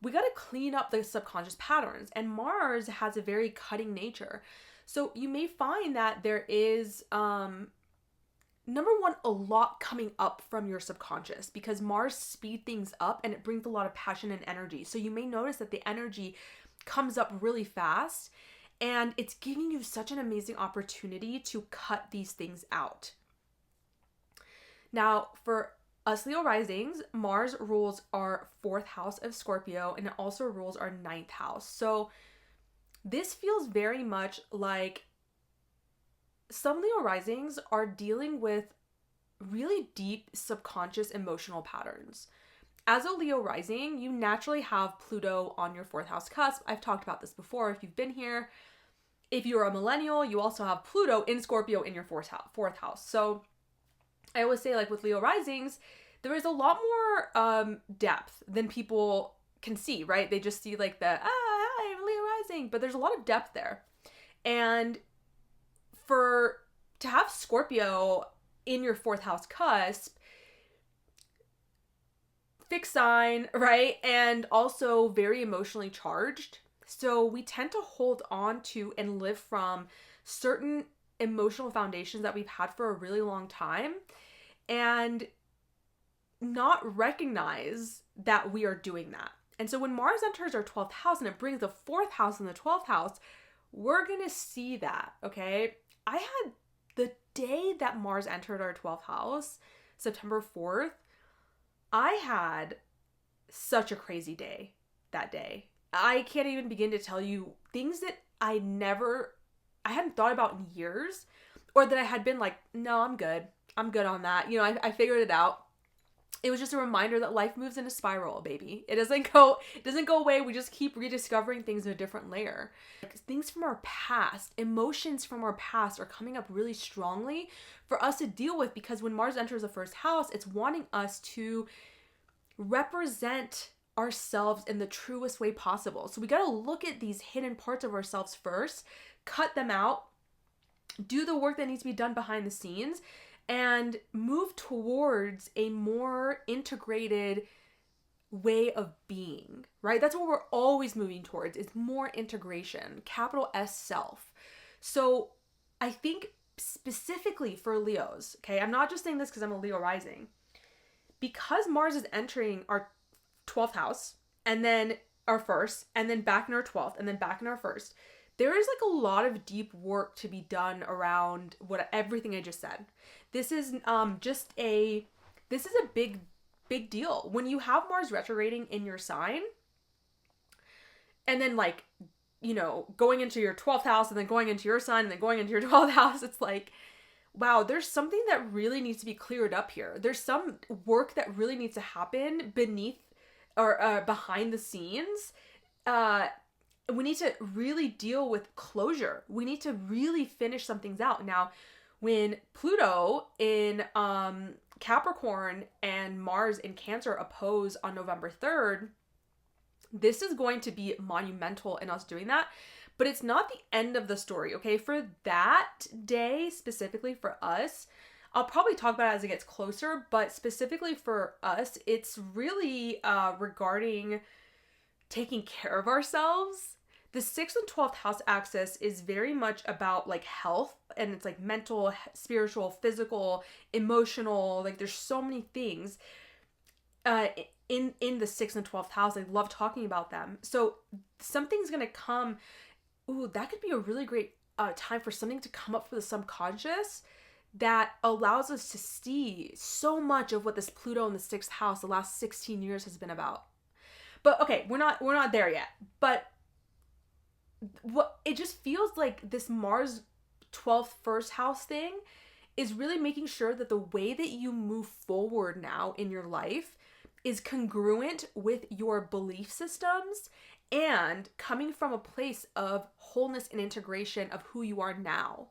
A: we got to clean up the subconscious patterns. And Mars has a very cutting nature. So you may find that there is, number one, a lot coming up from your subconscious because Mars speeds things up and it brings a lot of passion and energy. So you may notice that the energy comes up really fast and it's giving you such an amazing opportunity to cut these things out. Now, for us Leo risings, Mars rules our 4th house of Scorpio and it also rules our 9th house. So this feels very much like some Leo risings are dealing with really deep subconscious emotional patterns. As a Leo rising, you naturally have Pluto on your 4th house cusp. I've talked about this before if you've been here. If you're a millennial, you also have Pluto in Scorpio in your 4th house. So I always say, like with Leo risings, there is a lot more depth than people can see, right? They just see like the, hi, I'm Leo rising, but there's a lot of depth there. And to have Scorpio in your 4th house cusp, fixed sign, right? And also very emotionally charged. So we tend to hold on to and live from certain emotional foundations that we've had for a really long time and not recognize that we are doing that. And so when Mars enters our 12th house and it brings the 4th house and the 12th house, we're going to see that, okay? I had the day that Mars entered our 12th house, September 4th, I had such a crazy day that day. I can't even begin to tell you things that I hadn't thought about in years, or that I had been like, no, I'm good. I'm good on that. You know, I figured it out. It was just a reminder that life moves in a spiral, baby. It doesn't go away. We just keep rediscovering things in a different layer. Like, things from our past, emotions from our past are coming up really strongly for us to deal with, because when Mars enters the first house, it's wanting us to represent ourselves in the truest way possible. So we got to look at these hidden parts of ourselves first, cut them out, do the work that needs to be done behind the scenes, and move towards a more integrated way of being, right? That's what we're always moving towards, is more integration, capital S self. So I think specifically for Leos, okay, I'm not just saying this because I'm a Leo rising, because Mars is entering our 12th house, and then our first, and then back in our 12th, and then back in our first, there is like a lot of deep work to be done around everything I just said. This is a big deal. When you have Mars retrograding in your sign, and then like, you know, going into your 12th house, and then going into your sign, and then going into your 12th house, it's like, wow, there's something that really needs to be cleared up here. There's some work that really needs to happen beneath or behind the scenes. We need to really deal with closure. We need to really finish some things out. Now, when Pluto in Capricorn and Mars in Cancer oppose on November 3rd, this is going to be monumental in us doing that. But it's not the end of the story, okay? For that day, specifically for us, I'll probably talk about it as it gets closer, but specifically for us, it's really regarding taking care of ourselves. The 6th and 12th house axis is very much about like health, and it's like mental, spiritual, physical, emotional, like there's so many things in the 6th and 12th house. I love talking about them. So something's going to come. Ooh, that could be a really great time for something to come up for the subconscious that allows us to see so much of what this Pluto in the 6th house the last 16 years has been about. But okay, we're not there yet. But what it just feels like this Mars 12th first house thing is really making sure that the way that you move forward now in your life is congruent with your belief systems and coming from a place of wholeness and integration of who you are now.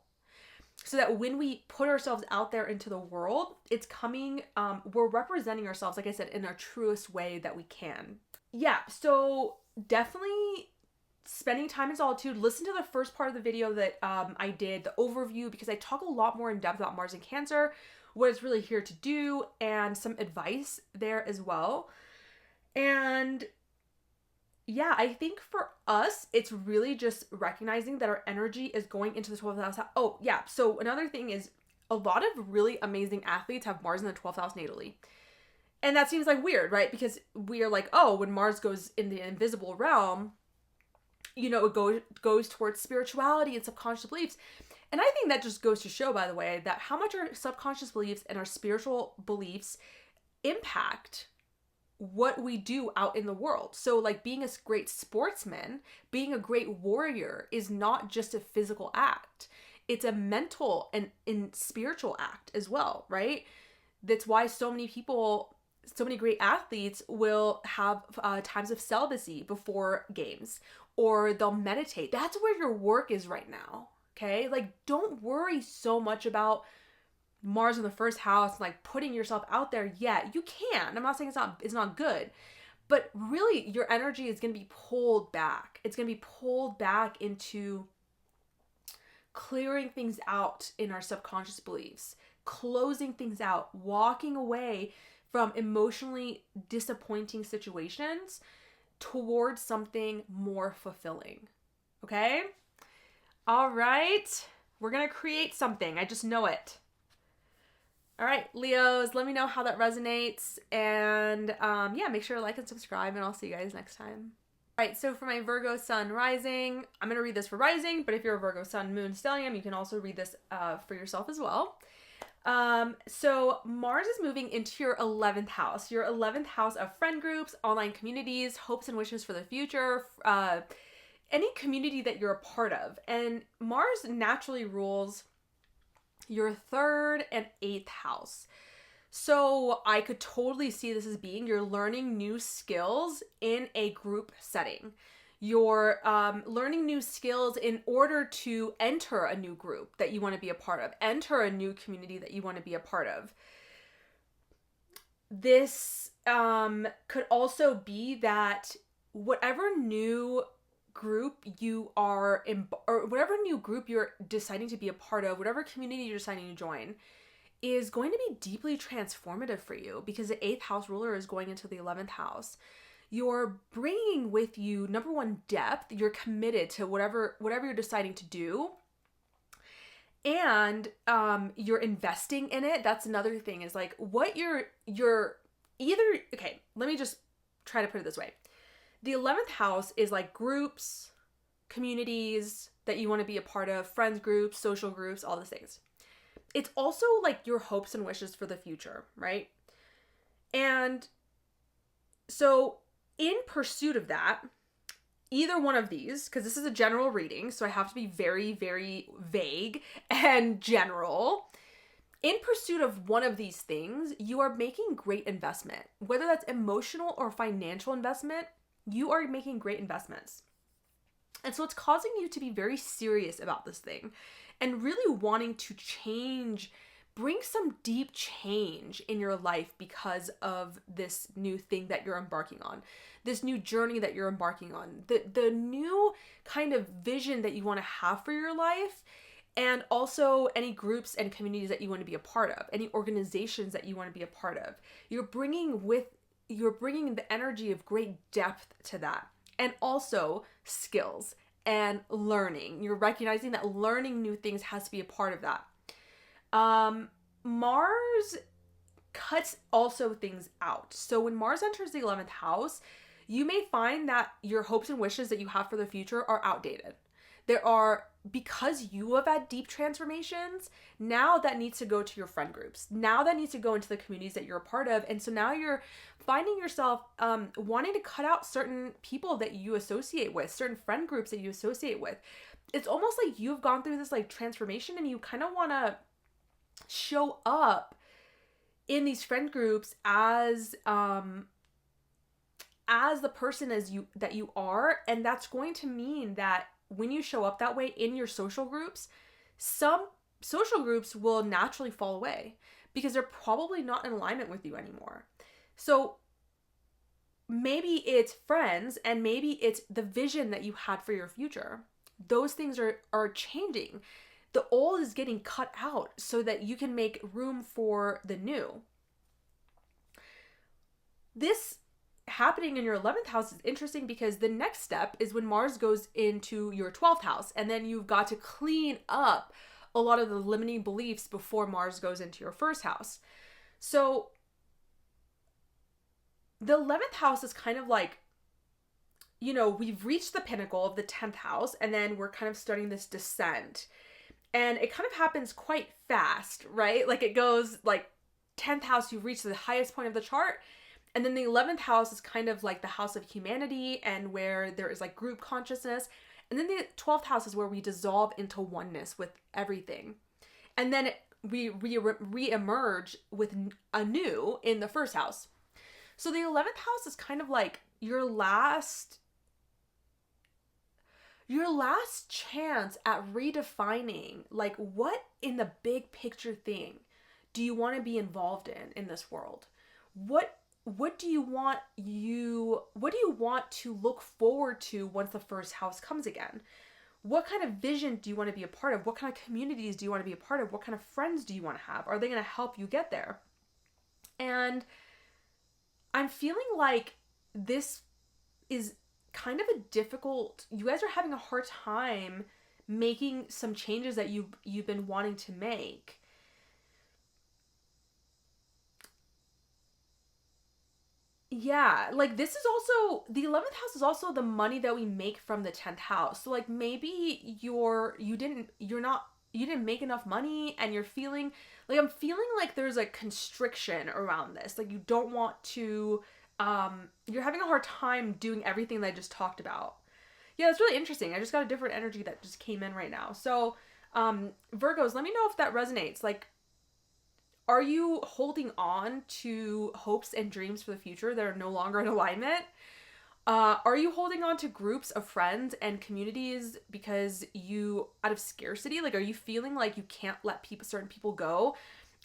A: So that when we put ourselves out there into the world, it's coming, we're representing ourselves, like I said, in our truest way that we can. Yeah, so definitely spending time in solitude. Listen to the first part of the video that I did, the overview, because I talk a lot more in depth about Mars and Cancer, what it's really here to do, and some advice there as well. And yeah, I think for us, it's really just recognizing that our energy is going into the 12th house. Oh, yeah. So another thing is a lot of really amazing athletes have Mars in the 12th house natally. And that seems like weird, right? Because we are like, oh, when Mars goes in the invisible realm, you know, it goes towards spirituality and subconscious beliefs. And I think that just goes to show, by the way, that how much our subconscious beliefs and our spiritual beliefs impact what we do out in the world. So like being a great sportsman, being a great warrior is not just a physical act. It's a mental and spiritual act as well, right? That's why so many people, so many great athletes will have times of celibacy before games, or they'll meditate. That's where your work is right now, okay? Like, don't worry so much about Mars in the first house, like putting yourself out there yet. You can. I'm not saying it's not good, but really your energy is going to be pulled back. It's going to be pulled back into clearing things out in our subconscious beliefs, closing things out, walking away from emotionally disappointing situations towards something more fulfilling. Okay? All right. We're going to create something. I just know it. All right, Leos, let me know how that resonates. And yeah, make sure to like and subscribe, and I'll see you guys next time. All right, so for my Virgo sun rising, I'm going to read this for rising, but if you're a Virgo sun, moon, stellium, you can also read this for yourself as well. So Mars is moving into your 11th house of friend groups, online communities, hopes and wishes for the future, any community that you're a part of. And Mars naturally rules your third and eighth house. So I could totally see this as being you're learning new skills in a group setting. You're learning new skills in order to enter a new group that you want to be a part of, enter a new community that you want to be a part of. This could also be that whatever new group you are in, or whatever new group you're deciding to be a part of, whatever community you're deciding to join, is going to be deeply transformative for you, because the 8th house ruler is going into the 11th house. You're bringing with you, number one, depth. You're committed to whatever you're deciding to do, and you're investing in it. That's another thing, is like what you're either, okay, let me just try to put it this way. The 11th house is like groups, communities that you want to be a part of, friends groups, social groups, all these things. It's also like your hopes and wishes for the future, right? And so in pursuit of that, either one of these, because this is a general reading, so I have to be very, very vague and general. In pursuit of one of these things, you are making great investment. Whether that's emotional or financial investment, you are making great investments. And so it's causing you to be very serious about this thing and really wanting to change, bring some deep change in your life because of this new thing that you're embarking on, this new journey that you're embarking on, the new kind of vision that you want to have for your life, and also any groups and communities that you want to be a part of, any organizations that you want to be a part of. You're bringing the energy of great depth to that, and also skills and learning. You're recognizing that learning new things has to be a part of that. Mars cuts also things out. So when Mars enters the 11th house, you may find that your hopes and wishes that you have for the future are outdated. Because you have had deep transformations, now that needs to go to your friend groups. Now that needs to go into the communities that you're a part of. And so now you're finding yourself wanting to cut out certain people that you associate with, certain friend groups that you associate with. It's almost like you've gone through this like transformation, and you kind of want to show up in these friend groups as the person that you are. And that's going to mean that when you show up that way in your social groups, some social groups will naturally fall away because they're probably not in alignment with you anymore. So maybe it's friends, and maybe it's the vision that you had for your future. Those things are changing. The old is getting cut out so that you can make room for the new. This happening in your 11th house is interesting because the next step is when Mars goes into your 12th house, and then you've got to clean up a lot of the limiting beliefs before Mars goes into your first house. So the 11th house is kind of like, we've reached the pinnacle of the 10th house, and then we're kind of starting this descent, and it kind of happens quite fast, right? Like it goes like 10th house, you've reached the highest point of the chart. And then the 11th house is kind of like the house of humanity, and where there is like group consciousness. And then the 12th house is where we dissolve into oneness with everything. And then we re-emerge with anew in the first house. So the 11th house is kind of like your last chance at redefining, like, what in the big picture thing do you want to be involved in this world? What do you want to look forward to once the first house comes again? What kind of vision do you want to be a part of? What kind of communities do you want to be a part of? What kind of friends do you want to have? Are they going to help you get there? And I'm feeling like this is kind of a difficult, you guys are having a hard time making some changes that you've been wanting to make. Yeah, like this is also, the 11th house is also the money that we make from the 10th house. So like maybe you didn't make enough money, and you're feeling like, I'm feeling like there's a constriction around this. Like you don't want to, you're having a hard time doing everything that I just talked about. Yeah, that's really interesting. I just got a different energy that just came in right now. So Virgos, let me know if that resonates. Like, are you holding on to hopes and dreams for the future that are no longer in alignment? Are you holding on to groups of friends and communities because you, out of scarcity, like, are you feeling like you can't let certain people go,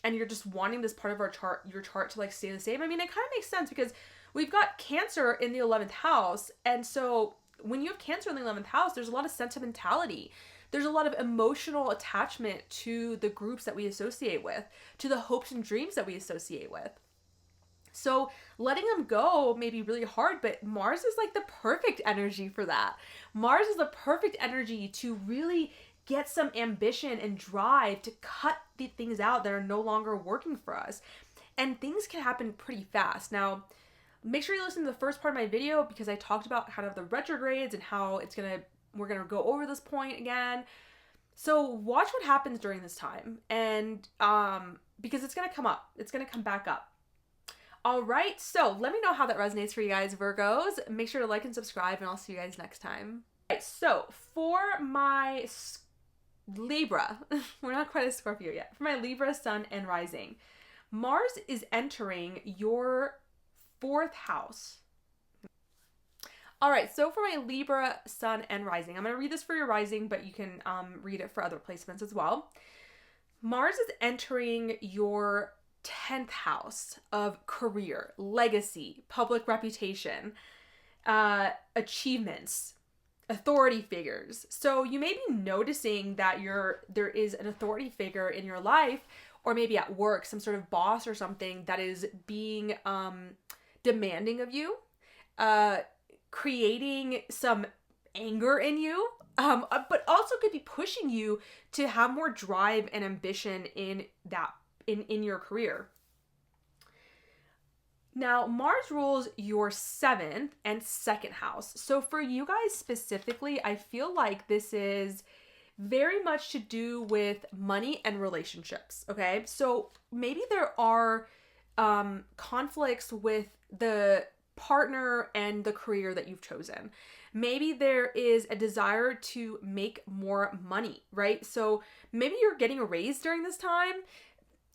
A: and you're just wanting this part of your chart to like stay the same? I mean, it kind of makes sense because we've got Cancer in the 11th house, and so when you have Cancer in the 11th house, there's a lot of sentimentality. There's a lot of emotional attachment to the groups that we associate with, to the hopes and dreams that we associate with. So letting them go may be really hard, but Mars is like the perfect energy for that. Mars is the perfect energy to really get some ambition and drive to cut the things out that are no longer working for us. And things can happen pretty fast. Now, make sure you listen to the first part of my video because I talked about kind of the retrogrades and how we're gonna go over this point again. So watch what happens during this time, and because it's gonna come up, it's gonna come back up. All right, so let me know how that resonates for you guys, Virgos. Make sure to like and subscribe, and I'll see you guys next time. All right, so for my Libra, we're not quite a Scorpio yet. For my Libra sun and rising, Mars is entering your 4th house. All right, so for my Libra sun and rising, I'm going to read this for your rising, but you can read it for other placements as well. Mars is entering your 10th house of career, legacy, public reputation, achievements, authority figures. So you may be noticing that there is an authority figure in your life, or maybe at work, some sort of boss or something that is being demanding of you, creating some anger in you, but also could be pushing you to have more drive and ambition in your career. Now, Mars rules your 7th and 2nd house. So for you guys specifically, I feel like this is very much to do with money and relationships, okay? So maybe there are conflicts with the partner and the career that you've chosen. Maybe there is a desire to make more money, right? So maybe you're getting a raise during this time.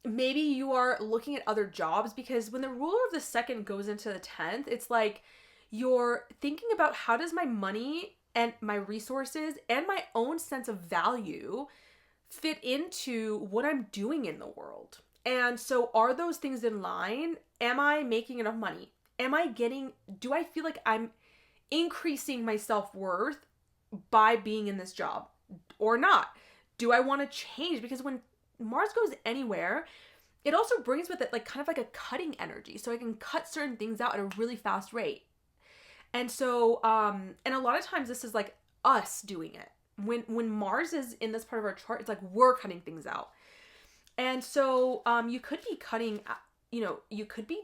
A: Maybe you are looking at other jobs, because when the ruler of the 2nd goes into the 10th, it's like you're thinking about, how does my money and my resources and my own sense of value fit into what I'm doing in the world? And so are those things in line? Am I making enough money? Do I feel like I'm increasing my self-worth by being in this job or not? Do I want to change? Because when Mars goes anywhere, it also brings with it like kind of like a cutting energy. So I can cut certain things out at a really fast rate. And so, and a lot of times this is like us doing it. When Mars is in this part of our chart, it's like we're cutting things out. And so, you could be cutting, you could be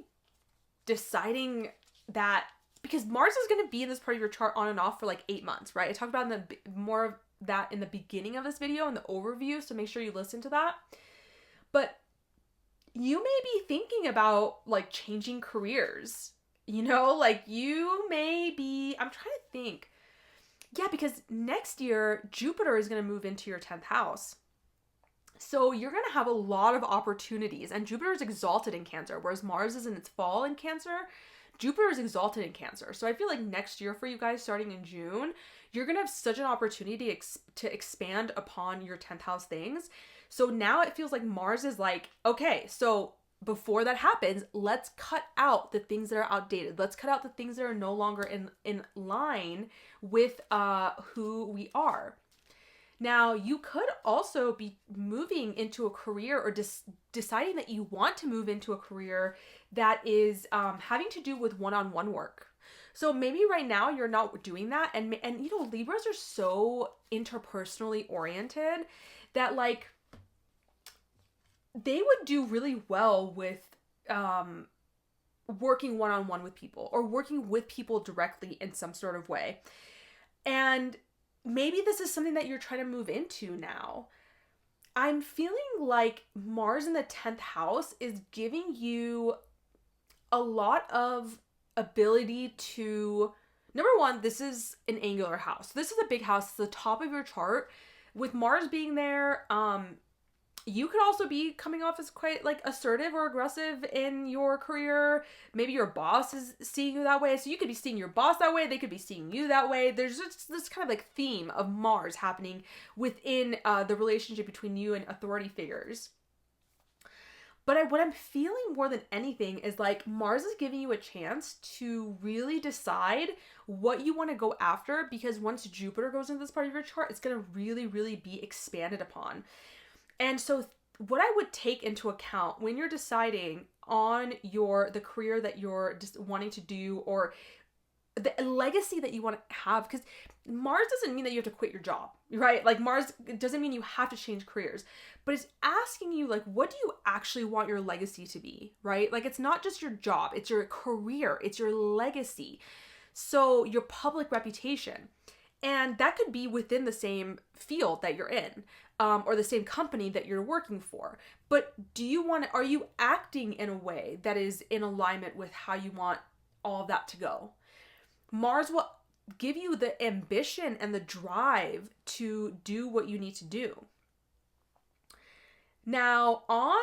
A: deciding that, because Mars is going to be in this part of your chart on and off for like 8 months, right? I talked about more of that in the beginning of this video in the overview, so make sure you listen to that. But you may be thinking about like changing careers, like you may be, I'm trying to think. Yeah, because next year Jupiter is going to move into your 10th house. So you're going to have a lot of opportunities, and Jupiter is exalted in Cancer, whereas Mars is in its fall in Cancer. Jupiter is exalted in Cancer. So I feel like next year for you guys, starting in June, you're going to have such an opportunity to expand upon your 10th house things. So now it feels like Mars is like, okay, so before that happens, let's cut out the things that are outdated. Let's cut out the things that are no longer in line with who we are. Now, you could also be moving into a career, or deciding that you want to move into a career that is having to do with one-on-one work. So maybe right now you're not doing that. And Libras are so interpersonally oriented that like they would do really well with working one-on-one with people, or working with people directly in some sort of way. And maybe this is something that you're trying to move into now. I'm feeling like Mars in the 10th house is giving you a lot of ability to, number one, this is an angular house. This is a big house. It's the top of your chart. with Mars being there, you could also be coming off as quite like assertive or aggressive in your career. Maybe your boss is seeing you that way. So you could be seeing your boss that way. They could be seeing you that way. There's just this kind of like theme of Mars happening within the relationship between you and authority figures. But what I'm feeling more than anything is like Mars is giving you a chance to really decide what you want to go after, because once Jupiter goes into this part of your chart, it's going to really, really be expanded upon. And so what I would take into account when you're deciding on the career that you're just wanting to do, or the legacy that you want to have, because Mars doesn't mean that you have to quit your job, right? Like Mars doesn't mean you have to change careers, but it's asking you like, what do you actually want your legacy to be, right? Like it's not just your job, it's your career, it's your legacy. So your public reputation, and that could be within the same field that you're in, or the same company that you're working for. But are you acting in a way that is in alignment with how you want all of that to go? Mars will give you the ambition and the drive to do what you need to do. Now, on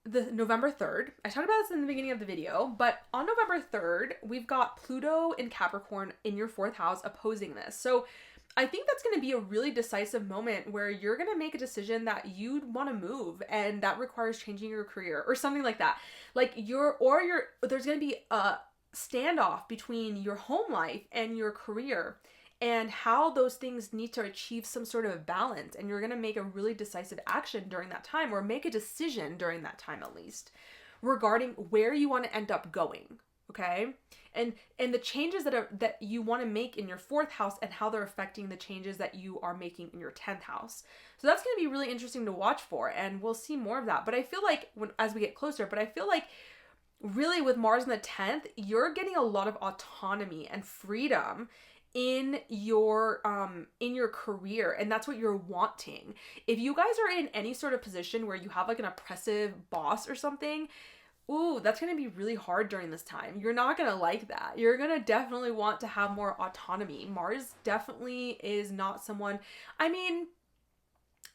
A: the November 3rd, I talked about this in the beginning of the video, but on November 3rd, we've got Pluto in Capricorn in your 4th house opposing this. So I think that's going to be a really decisive moment where you're going to make a decision that you want to move, and that requires changing your career or something like that. Like there's going to be a standoff between your home life and your career, and how those things need to achieve some sort of balance. And you're going to make a really decisive action during that time, or make a decision during that time at least, regarding where you want to end up going. Okay. And the changes that you want to make in your 4th house, and how they're affecting the changes that you are making in your 10th house. So that's going to be really interesting to watch for, and we'll see more of that. But I feel like as we get closer, really with Mars in the 10th, you're getting a lot of autonomy and freedom in your career, and that's what you're wanting. If you guys are in any sort of position where you have like an oppressive boss or something, that's going to be really hard during this time. You're not going to like that. You're going to definitely want to have more autonomy. Mars definitely is not someone, I mean,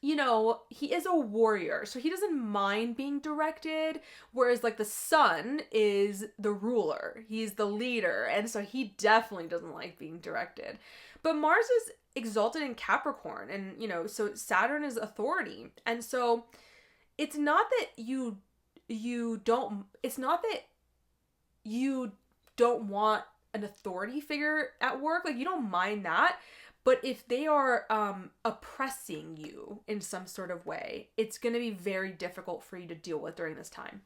A: he is a warrior, so he doesn't mind being directed, whereas like the sun is the ruler, he's the leader, and so he definitely doesn't like being directed. But Mars is exalted in Capricorn, and so Saturn is authority, and so it's not that you don't want an authority figure at work, like you don't mind that. But if they are oppressing you in some sort of way, it's going to be very difficult for you to deal with during this time.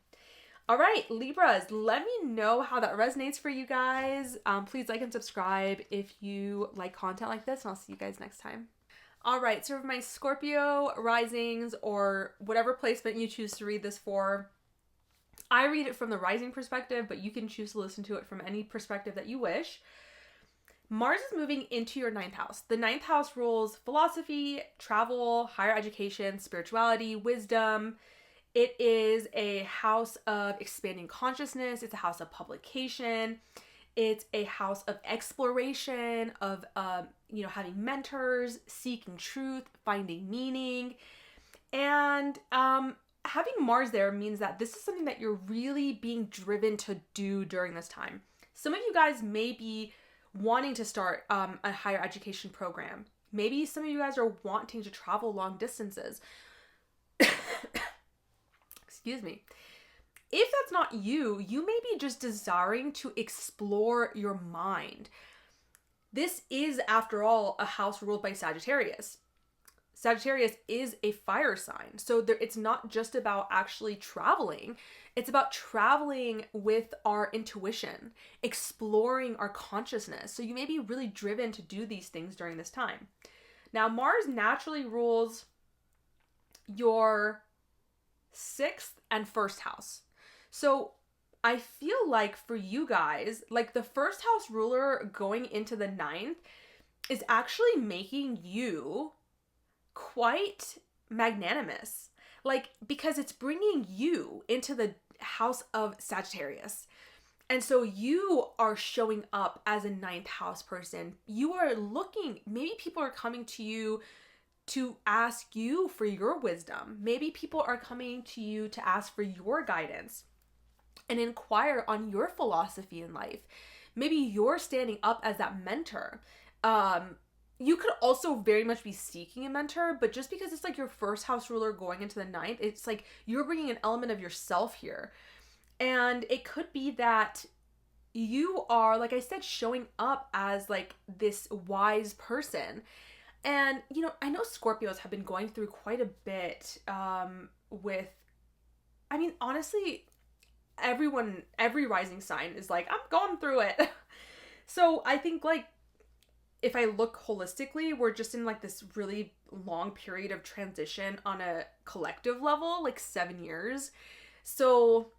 A: All right, Libras, let me know how that resonates for you guys. Please like and subscribe if you like content like this, and I'll see you guys next time. All right, so for my Scorpio risings, or whatever placement you choose to read this for, I read it from the rising perspective, but you can choose to listen to it from any perspective that you wish. Mars is moving into your 9th house. The 9th house rules philosophy, travel, higher education, spirituality, wisdom. It is a house of expanding consciousness. It's a house of publication. It's a house of exploration, of having mentors, seeking truth, finding meaning. And having Mars there means that this is something that you're really being driven to do during this time. Some of you guys may be wanting to start a higher education program. Maybe some of you guys are wanting to travel long distances. Excuse me. If that's not you, you may be just desiring to explore your mind. This is, after all, a house ruled by Sagittarius. Sagittarius is a fire sign. So it's not just about actually traveling. It's about traveling with our intuition, exploring our consciousness. So you may be really driven to do these things during this time. Now, Mars naturally rules your 6th and 1st house. So I feel like for you guys, like the 1st house ruler going into the 9th is actually making you quite magnanimous, because it's bringing you into the house of Sagittarius. And so you are showing up as a 9th house person. You are maybe people are coming to you to ask you for your wisdom. Maybe people are coming to you to ask for your guidance and inquire on your philosophy in life. Maybe you're standing up as that mentor. You could also very much be seeking a mentor, but just because it's like your first house ruler going into the ninth, it's like you're bringing an element of yourself here. And it could be that you are, like I said, showing up as like this wise person. And, you know, I know Scorpios have been going through quite a bit with, I mean, honestly, every rising sign is like, I'm going through it. So I think like, if I look holistically, we're just in like this really long period of transition on a collective level, like 7 years. So,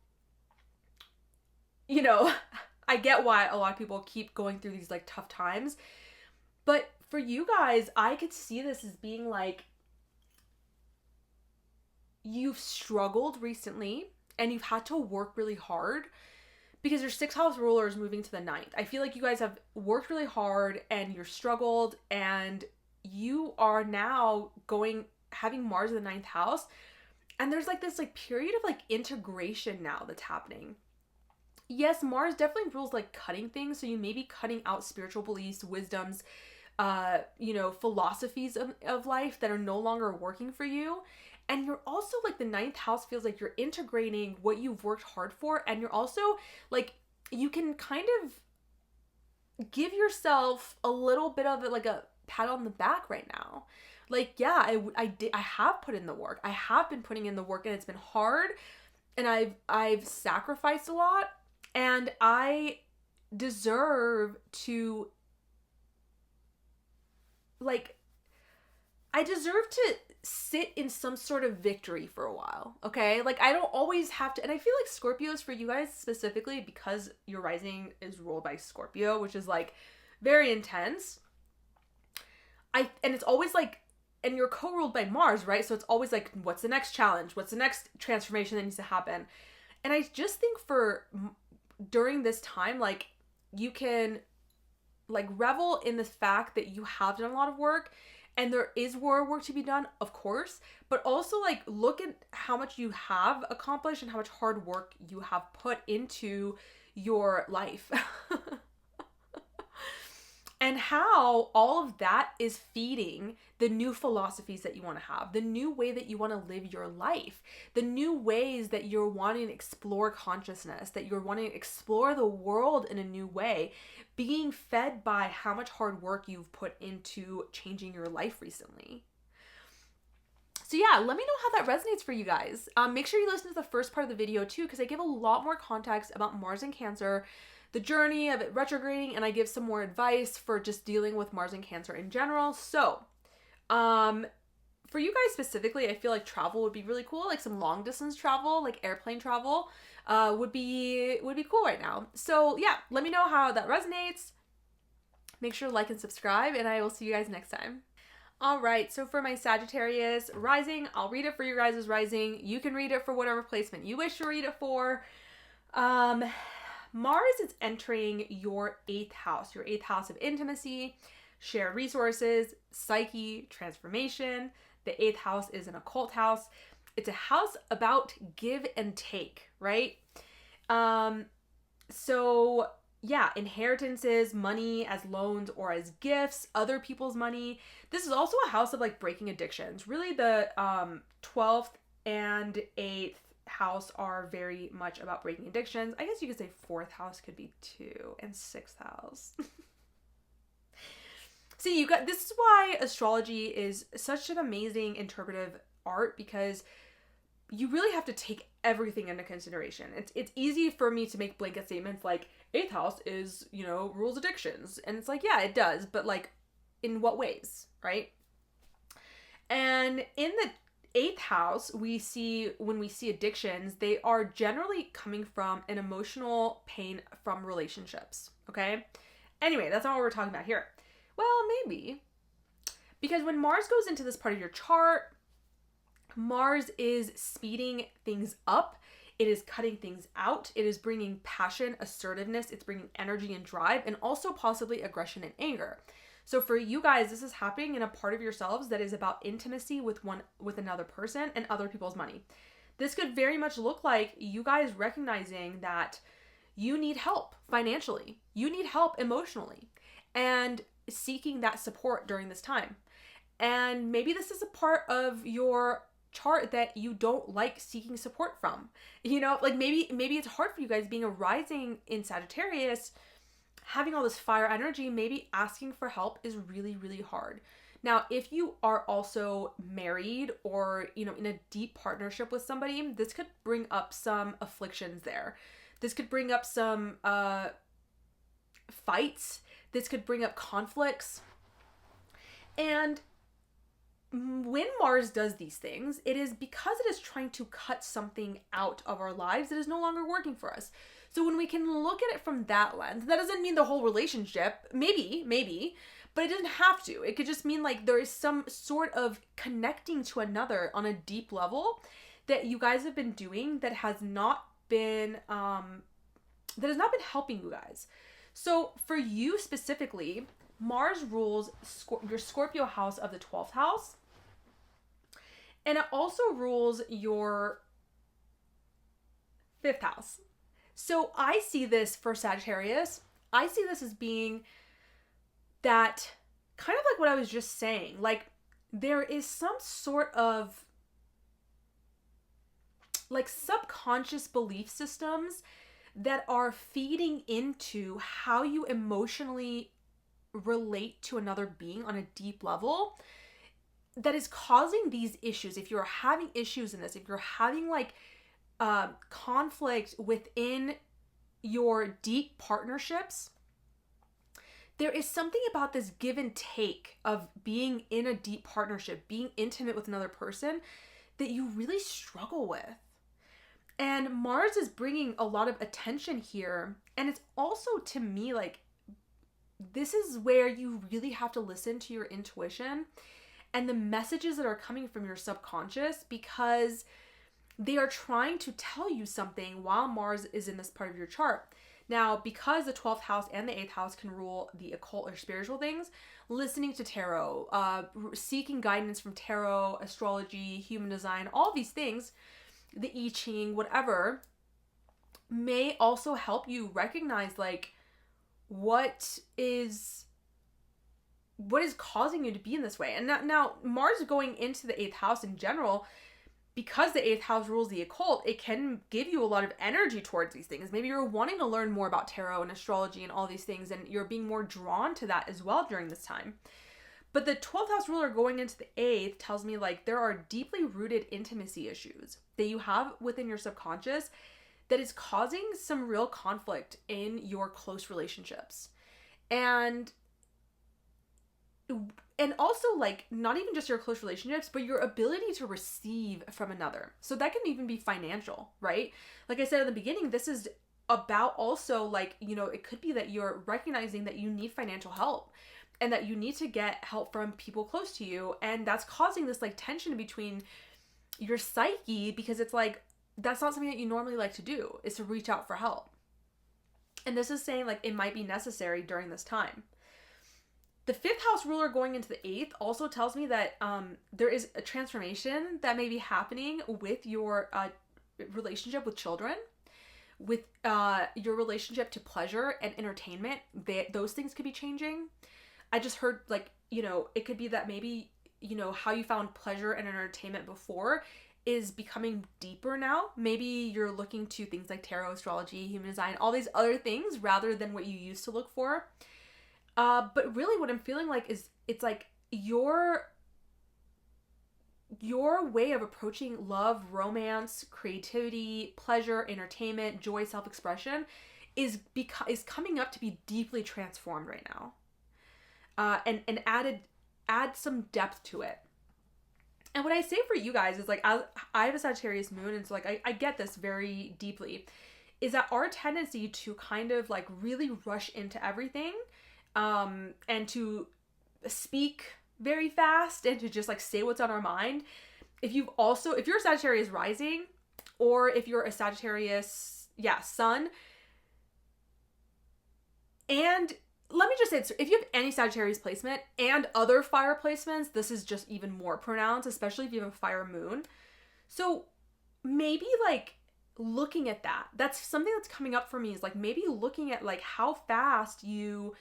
A: you know, I get why a lot of people keep going through these like tough times. But for you guys, I could see this as being like, you've struggled recently and you've had to work really hard because your 6th house ruler is moving to the 9th. I feel like you guys have worked really hard and you're struggled, and you are now having Mars in the 9th house. And there's like this like period of like integration now that's happening. Yes, Mars definitely rules like cutting things. So you may be cutting out spiritual beliefs, wisdoms, you know, philosophies of life that are no longer working for you. And you're also like, the 9th house feels like you're integrating what you've worked hard for. And you're also like, you can kind of give yourself a little bit of like a pat on the back right now. Like, yeah, I have put in the work. I have been putting in the work, and it's been hard, and I've sacrificed a lot, and I deserve to sit in some sort of victory for a while, okay? Like, I don't always have to, and I feel like Scorpios, for you guys specifically, because your rising is ruled by Scorpio, which is like very intense. And it's always like, and you're co-ruled by Mars, right? So it's always like, what's the next challenge? What's the next transformation that needs to happen? And I just think during this time, like, you can like revel in the fact that you have done a lot of work, and there is more work to be done, of course, but also like look at how much you have accomplished and how much hard work you have put into your life. And how all of that is feeding the new philosophies that you want to have, the new way that you want to live your life, the new ways that you're wanting to explore consciousness, that you're wanting to explore the world in a new way, being fed by how much hard work you've put into changing your life recently. So yeah, let me know how that resonates for you guys. Make sure you listen to the first part of the video too, because I give a lot more context about Mars and Cancer, the journey of it retrograding, and I give some more advice for just dealing with Mars and Cancer in general. So, for you guys specifically, I feel like travel would be really cool. Like some long distance travel, like airplane travel, would be cool right now. So yeah, let me know how that resonates. Make sure to like and subscribe, and I will see you guys next time. All right, so for my Sagittarius rising, I'll read it for your guys' rising. You can read it for whatever placement you wish to read it for. Mars is entering your 8th house of intimacy, shared resources, psyche, transformation. The 8th house is an occult house. It's a house about give and take, right? So yeah, inheritances, money as loans or as gifts, other people's money. This is also a house of like breaking addictions. Really, the 12th and 8th house are very much about breaking addictions. I guess you could say 4th house could be too, and 6th house. See, this is why astrology is such an amazing interpretive art, because you really have to take everything into consideration. It's easy for me to make blanket statements like 8th house is, you know, rules addictions. And it's like, yeah, it does, but like in what ways, right? And in the 8th house, when we see addictions, they are generally coming from an emotional pain from relationships, okay? Anyway, that's not what we're talking about here. Well, maybe. Because when Mars goes into this part of your chart, Mars is speeding things up. It is cutting things out. It is bringing passion, assertiveness. It's bringing energy and drive, and also possibly aggression and anger. So for you guys, this is happening in a part of yourselves that is about intimacy with another person and other people's money. This could very much look like you guys recognizing that you need help financially, you need help emotionally, and seeking that support during this time. And maybe this is a part of your chart that you don't like seeking support from. Like maybe it's hard for you guys being a rising in Sagittarius, having all this fire energy. Maybe asking for help is really, really hard. Now, if you are also married or, in a deep partnership with somebody, this could bring up some afflictions there. This could bring up some fights. This could bring up conflicts. And when Mars does these things, it is because it is trying to cut something out of our lives that is no longer working for us. So when we can look at it from that lens, that doesn't mean the whole relationship, maybe, but it doesn't have to. It could just mean like there is some sort of connecting to another on a deep level that you guys have been doing that has not been helping you guys. So for you specifically, Mars rules your Scorpio house of the 12th house. And it also rules your 5th house. So I see this for Sagittarius. I see this as being that kind of like what I was just saying. Like there is some sort of like subconscious belief systems that are feeding into how you emotionally relate to another being on a deep level that is causing these issues. If you're having issues in this, if you're having like conflict within your deep partnerships, there is something about this give and take of being in a deep partnership, being intimate with another person that you really struggle with. And Mars is bringing a lot of attention here. And it's also, to me, like, this is where you really have to listen to your intuition and the messages that are coming from your subconscious, because they are trying to tell you something while Mars is in this part of your chart. Now, because the 12th house and the 8th house can rule the occult or spiritual things, listening to tarot, seeking guidance from tarot, astrology, human design, all these things, the I Ching, whatever, may also help you recognize like what is causing you to be in this way. And now Mars going into the 8th house in general, because the 8th house rules the occult, it can give you a lot of energy towards these things. Maybe you're wanting to learn more about tarot and astrology and all these things, and you're being more drawn to that as well during this time. But the 12th house ruler going into the 8th tells me like there are deeply rooted intimacy issues that you have within your subconscious that is causing some real conflict in your close relationships. And also like not even just your close relationships, but your ability to receive from another. So that can even be financial, right? Like I said at the beginning, this is about also like, it could be that you're recognizing that you need financial help and that you need to get help from people close to you. And that's causing this like tension between your psyche, because it's like, that's not something that you normally like to do, is to reach out for help. And this is saying like it might be necessary during this time. The 5th house ruler going into the 8th also tells me that there is a transformation that may be happening with your relationship with children, with your relationship to pleasure and entertainment. Those things could be changing. I just heard like, it could be that maybe, how you found pleasure and entertainment before is becoming deeper now. Maybe you're looking to things like tarot, astrology, human design, all these other things rather than what you used to look for. But really what I'm feeling like is it's like your way of approaching love, romance, creativity, pleasure, entertainment, joy, self-expression is coming up to be deeply transformed right now. And add some depth to it. And what I say for you guys is like, I have a Sagittarius moon, and so like I get this very deeply, is that our tendency to kind of like really rush into everything, and to speak very fast and to just like say what's on our mind. If you're a Sagittarius rising, or if you're a Sagittarius, sun, and let me just say this, if you have any Sagittarius placement and other fire placements, this is just even more pronounced, especially if you have a fire moon. So maybe like looking at that, that's something that's coming up for me, is like maybe looking at like how fast you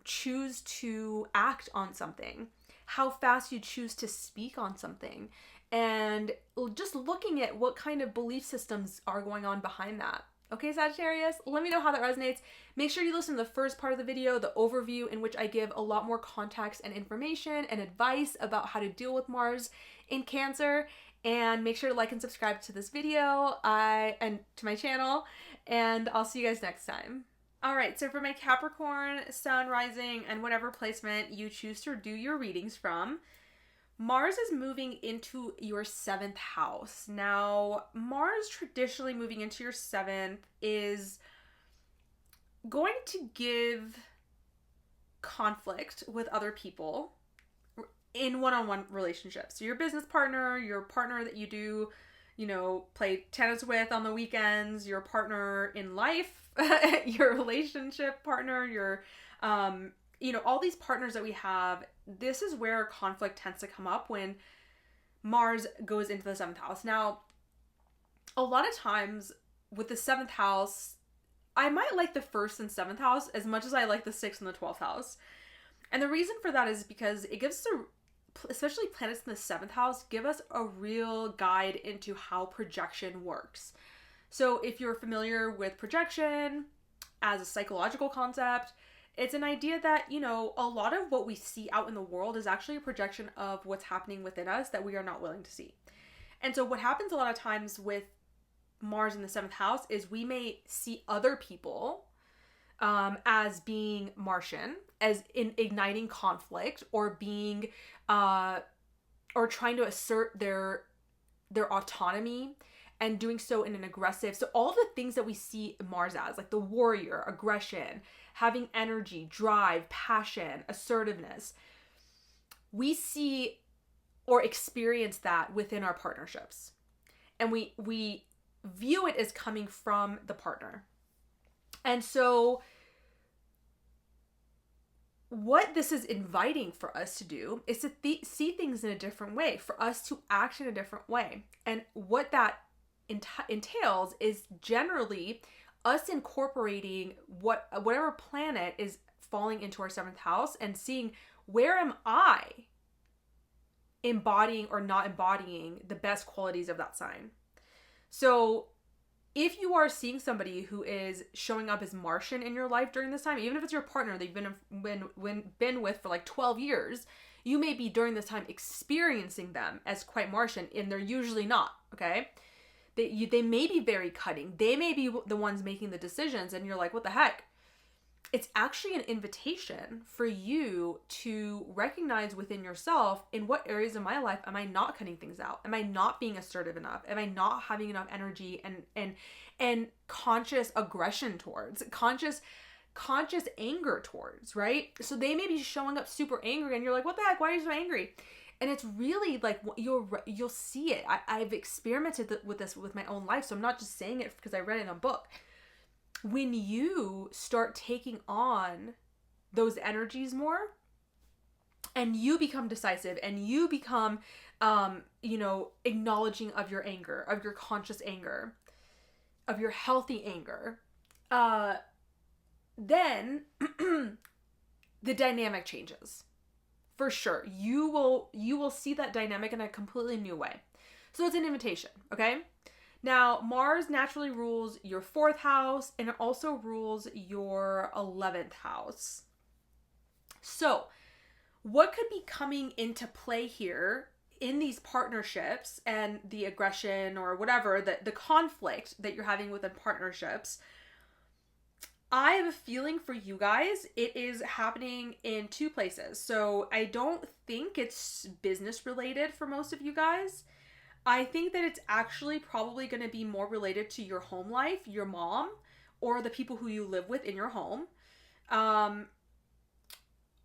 A: choose to act on something, how fast you choose to speak on something, and just looking at what kind of belief systems are going on behind that. Okay, Sagittarius, let me know how that resonates. Make sure you listen to the first part of the video, the overview, in which I give a lot more context and information and advice about how to deal with Mars in Cancer. And make sure to like and subscribe to this video and to my channel. And I'll see you guys next time. All right, so for my Capricorn, Sun, Rising, and whatever placement you choose to do your readings from, Mars is moving into your 7th house. Now, Mars traditionally moving into your 7th is going to give conflict with other people in one-on-one relationships. So your business partner, your partner that you do, you know, play tennis with on the weekends, your partner in life, your relationship partner, your, you know, all these partners that we have. This is where conflict tends to come up when Mars goes into the 7th house. Now, a lot of times with the 7th house, I might like the 1st and 7th house as much as I like the 6th and the 12th house. And the reason for that is because it gives us especially planets in the 7th house, give us a real guide into how projection works. So if you're familiar with projection as a psychological concept, it's an idea that, you know, a lot of what we see out in the world is actually a projection of what's happening within us that we are not willing to see. And so what happens a lot of times with Mars in the 7th house is we may see other people as being Martian, as in igniting conflict, or being or trying to assert their autonomy, and doing so in an aggressive. So all the things that we see Mars as, like the warrior, aggression, having energy, drive, passion, assertiveness, we see or experience that within our partnerships. And we view it as coming from the partner. And so what this is inviting for us to do is to see things in a different way, for us to act in a different way. And what that entails is generally us incorporating whatever planet is falling into our 7th house and seeing, where am I embodying or not embodying the best qualities of that sign. So if you are seeing somebody who is showing up as Martian in your life during this time, even if it's your partner that you've been with for like 12 years, you may be during this time experiencing them as quite Martian, and they're usually not, okay? They may be very cutting. They may be the ones making the decisions, and you're like, what the heck? It's actually an invitation for you to recognize within yourself, in what areas of my life am I not cutting things out? Am I not being assertive enough? Am I not having enough energy and conscious aggression towards, conscious anger towards, right? So they may be showing up super angry, and you're like, what the heck? Why are you so angry? And it's really like, you'll see it. I've experimented with this with my own life, so I'm not just saying it because I read it in a book. When you start taking on those energies more, and you become decisive, and you become, acknowledging of your anger, of your conscious anger, of your healthy anger, then the dynamic changes. For sure. You will see that dynamic in a completely new way. So it's an invitation, okay? Now, Mars naturally rules your 4th house, and it also rules your 11th house. So, what could be coming into play here in these partnerships and the aggression or whatever, the conflict that you're having within partnerships? I have a feeling for you guys, it is happening in 2 places. So I don't think it's business related for most of you guys. I think that it's actually probably going to be more related to your home life, your mom, or the people who you live with in your home,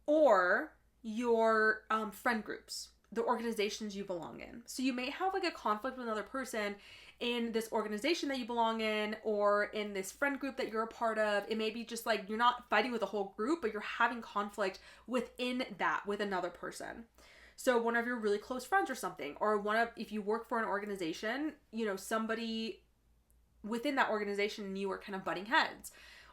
A: or your friend groups. the organizations you belong in. So you may have like a conflict with another person in this organization that you belong in, or in this friend group that you're a part of. It may be just like you're not fighting with the whole group, but you're having conflict within that with another person. So one of your really close friends or something, or if you work for an organization, you know, somebody within that organization and you are kind of butting heads.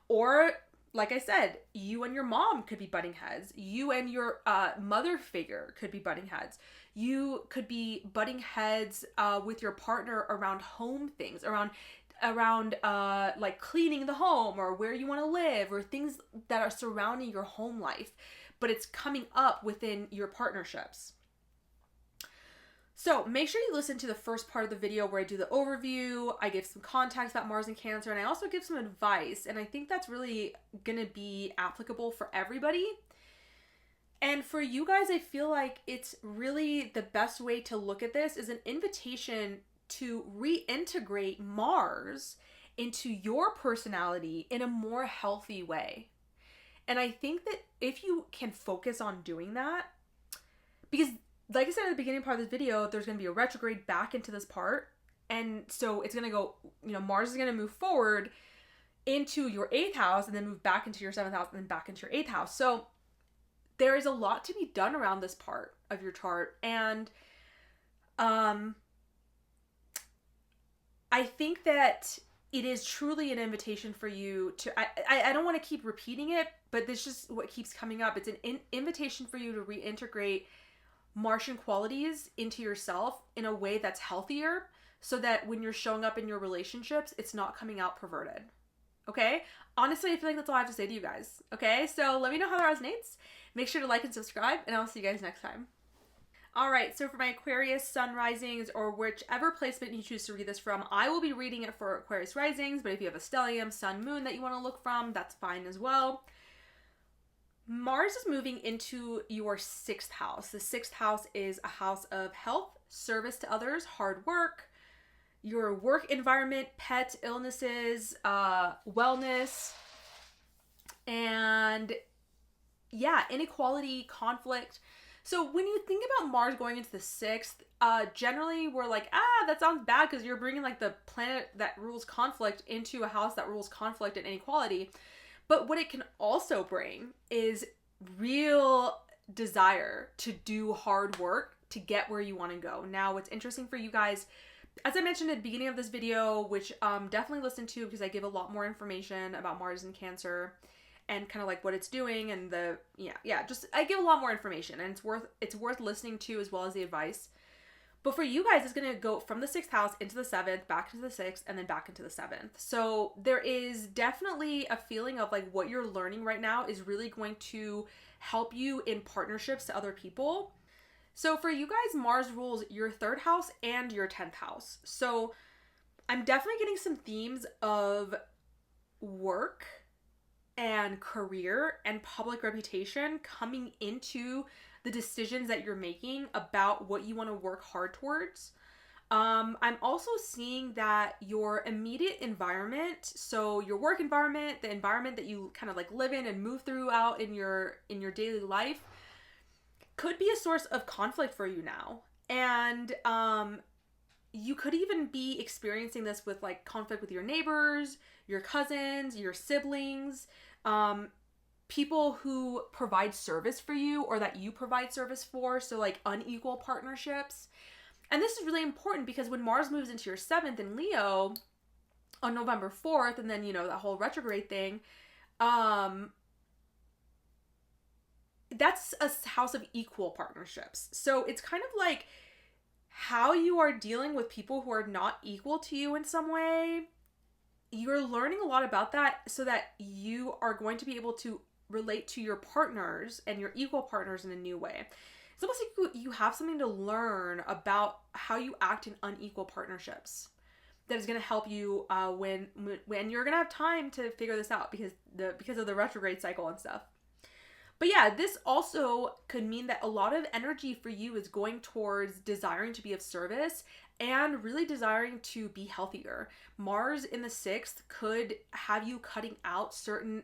A: Or like I said, you and your mom could be butting heads. You and your mother figure could be butting heads. You could be butting heads with your partner around home things, around like cleaning the home, or where you want to live, or things that are surrounding your home life, but it's coming up within your partnerships. So make sure you listen to the first part of the video where I do the overview, I give some context about Mars and Cancer, and I also give some advice, and I think that's really going to be applicable for everybody. And for you guys, I feel like it's really the best way to look at this is an invitation to reintegrate Mars into your personality in a more healthy way. And I think that if you can focus on doing that, because like I said at the beginning part of this video, there's going to be a retrograde back into this part. And so it's going to go, you know, Mars is going to move forward into your 8th house and then move back into your 7th house and then back into your 8th house. So there is a lot to be done around this part of your chart. And I think that it is truly an invitation for you to, I don't want to keep repeating it, but this is just what keeps coming up. It's an invitation for you to reintegrate Martian qualities into yourself in a way that's healthier, so that when you're showing up in your relationships, it's not coming out perverted. Okay? Honestly, I feel like that's all I have to say to you guys. Okay? So let me know how that resonates. Make sure to like and subscribe, and I'll see you guys next time. Alright, so for my Aquarius sun risings, or whichever placement you choose to read this from, I will be reading it for Aquarius risings, but if you have a stellium, sun, moon that you want to look from, that's fine as well. Mars is moving into your 6th house. The 6th house is a house of health, service to others, hard work, your work environment, pet, illnesses, wellness, and yeah, inequality, conflict. So when you think about Mars going into the 6th, generally we're like, that sounds bad because you're bringing like the planet that rules conflict into a house that rules conflict and inequality. But what it can also bring is real desire to do hard work to get where you want to go. Now, what's interesting for you guys, as I mentioned at the beginning of this video, which definitely listen to because I give a lot more information about Mars and Cancer and kind of like what it's doing, and just I give a lot more information, and it's worth listening to as well as the advice. But for you guys, it's going to go from the 6th house into the 7th, back into the 6th, and then back into the 7th. So there is definitely a feeling of like what you're learning right now is really going to help you in partnerships to other people. So for you guys, Mars rules your 3rd house and your 10th house. So I'm definitely getting some themes of work and career and public reputation coming into the decisions that you're making about what you want to work hard towards. I'm also seeing that your immediate environment, so your work environment, the environment that you kind of like live in and move throughout in your daily life, could be a source of conflict for you now. And you could even be experiencing this with like conflict with your neighbors, your cousins, your siblings, people who provide service for you or that you provide service for, so like unequal partnerships. And this is really important because when Mars moves into your 7th in Leo on November 4th, and then, you know, that whole retrograde thing, that's a house of equal partnerships. So it's kind of like how you are dealing with people who are not equal to you in some way. You're learning a lot about that so that you are going to be able to relate to your partners and your equal partners in a new way. It's almost like you have something to learn about how you act in unequal partnerships that is going to help you when you're going to have time to figure this out because of the retrograde cycle and stuff. But yeah, this also could mean that a lot of energy for you is going towards desiring to be of service and really desiring to be healthier. Mars in the 6th could have you cutting out certain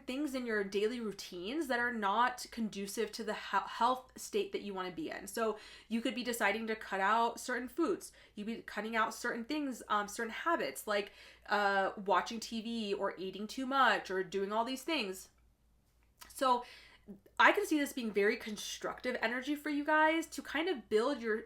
A: things in your daily routines that are not conducive to the health state that you want to be in. So you could be deciding to cut out certain foods. You'd be cutting out certain things, certain habits, like watching TV or eating too much or doing all these things. So I can see this being very constructive energy for you guys to kind of build your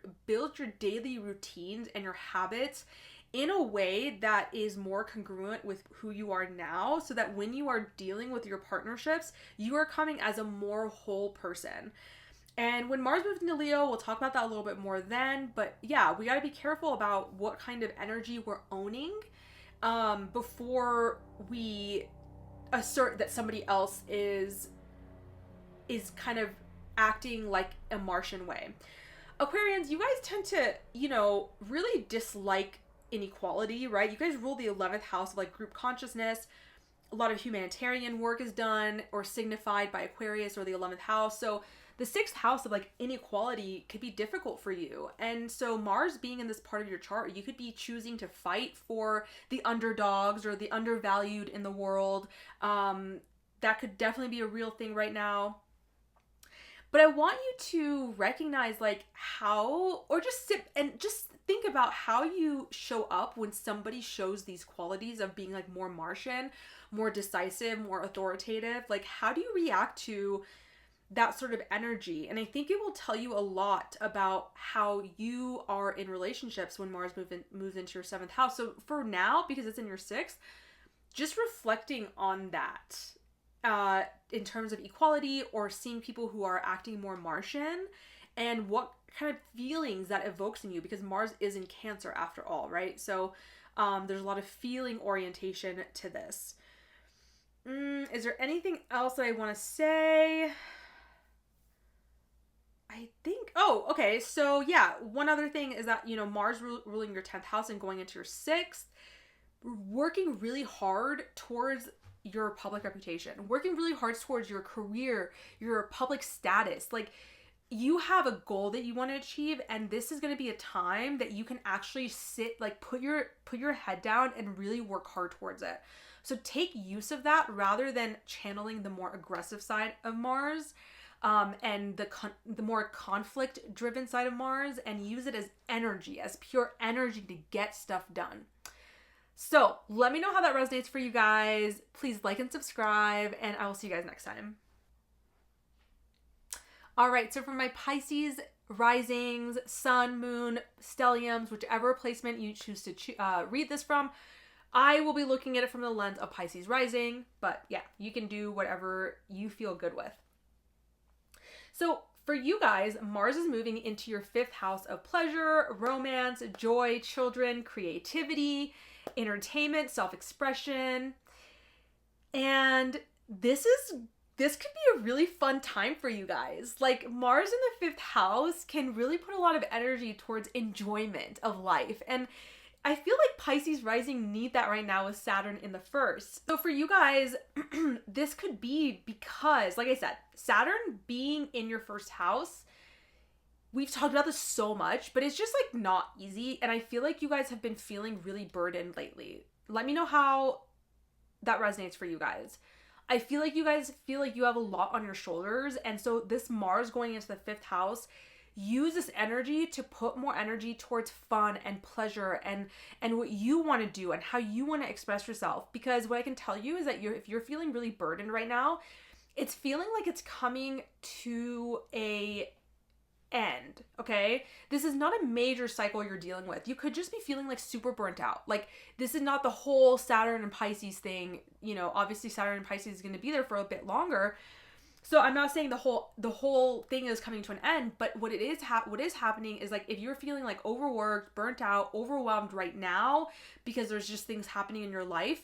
A: daily routines and your habits in a way that is more congruent with who you are now, so that when you are dealing with your partnerships, you are coming as a more whole person. And when Mars moves into Leo, we'll talk about that a little bit more then. But yeah, we got to be careful about what kind of energy we're owning before we assert that somebody else is kind of acting like a Martian way. Aquarians, you guys tend to, really dislike inequality, right? You guys rule the 11th house of like group consciousness. A lot of humanitarian work is done or signified by Aquarius or the 11th house. So the 6th house of like inequality could be difficult for you. And so Mars being in this part of your chart, you could be choosing to fight for the underdogs or the undervalued in the world. That could definitely be a real thing right now. But I want you to recognize like how, or just sit and just think about how you show up when somebody shows these qualities of being like more Martian, more decisive, more authoritative. Like, how do you react to that sort of energy? And I think it will tell you a lot about how you are in relationships when Mars moves into your 7th house. So for now, because it's in your 6th, just reflecting on that. In terms of equality or seeing people who are acting more Martian and what kind of feelings that evokes in you, because Mars is in Cancer after all, right? So there's a lot of feeling orientation to this. Is there anything else that I want to say? I think, okay. So yeah, one other thing is that, Mars ruling your 10th house and going into your 6th, working really hard towards your public reputation, working really hard towards your career, your public status. Like, you have a goal that you want to achieve, and this is going to be a time that you can actually sit, like put your head down and really work hard towards it. So take use of that rather than channeling the more aggressive side of Mars and the more conflict driven side of Mars, and use it as energy, as pure energy to get stuff done. So let me know how that resonates for you guys. Please like and subscribe, and I will see you guys next time. All right, so for my Pisces risings, sun, moon, stelliums, whichever placement you choose to read this from, I will be looking at it from the lens of Pisces rising, but yeah, you can do whatever you feel good with. So for you guys, Mars is moving into your 5th house of pleasure, romance, joy, children, creativity, entertainment, self-expression. And this could be a really fun time for you guys. Like, Mars in the 5th house can really put a lot of energy towards enjoyment of life. And I feel like Pisces rising need that right now with Saturn in the 1st. So for you guys, this could be because, like I said, Saturn being in your 1st house, we've talked about this so much, but it's just like not easy. And I feel like you guys have been feeling really burdened lately. Let me know how that resonates for you guys. I feel like you guys feel like you have a lot on your shoulders. And so this Mars going into the 5th house, use this energy to put more energy towards fun and pleasure and what you want to do and how you want to express yourself. Because what I can tell you is that if you're feeling really burdened right now, it's feeling like it's coming to a end, okay? This is not a major cycle you're dealing with. You could just be feeling like super burnt out. Like, this is not the whole Saturn and Pisces thing. Obviously Saturn and Pisces is going to be there for a bit longer. So I'm not saying the whole thing is coming to an end, but what is happening is, like, if you're feeling like overworked, burnt out, overwhelmed right now because there's just things happening in your life,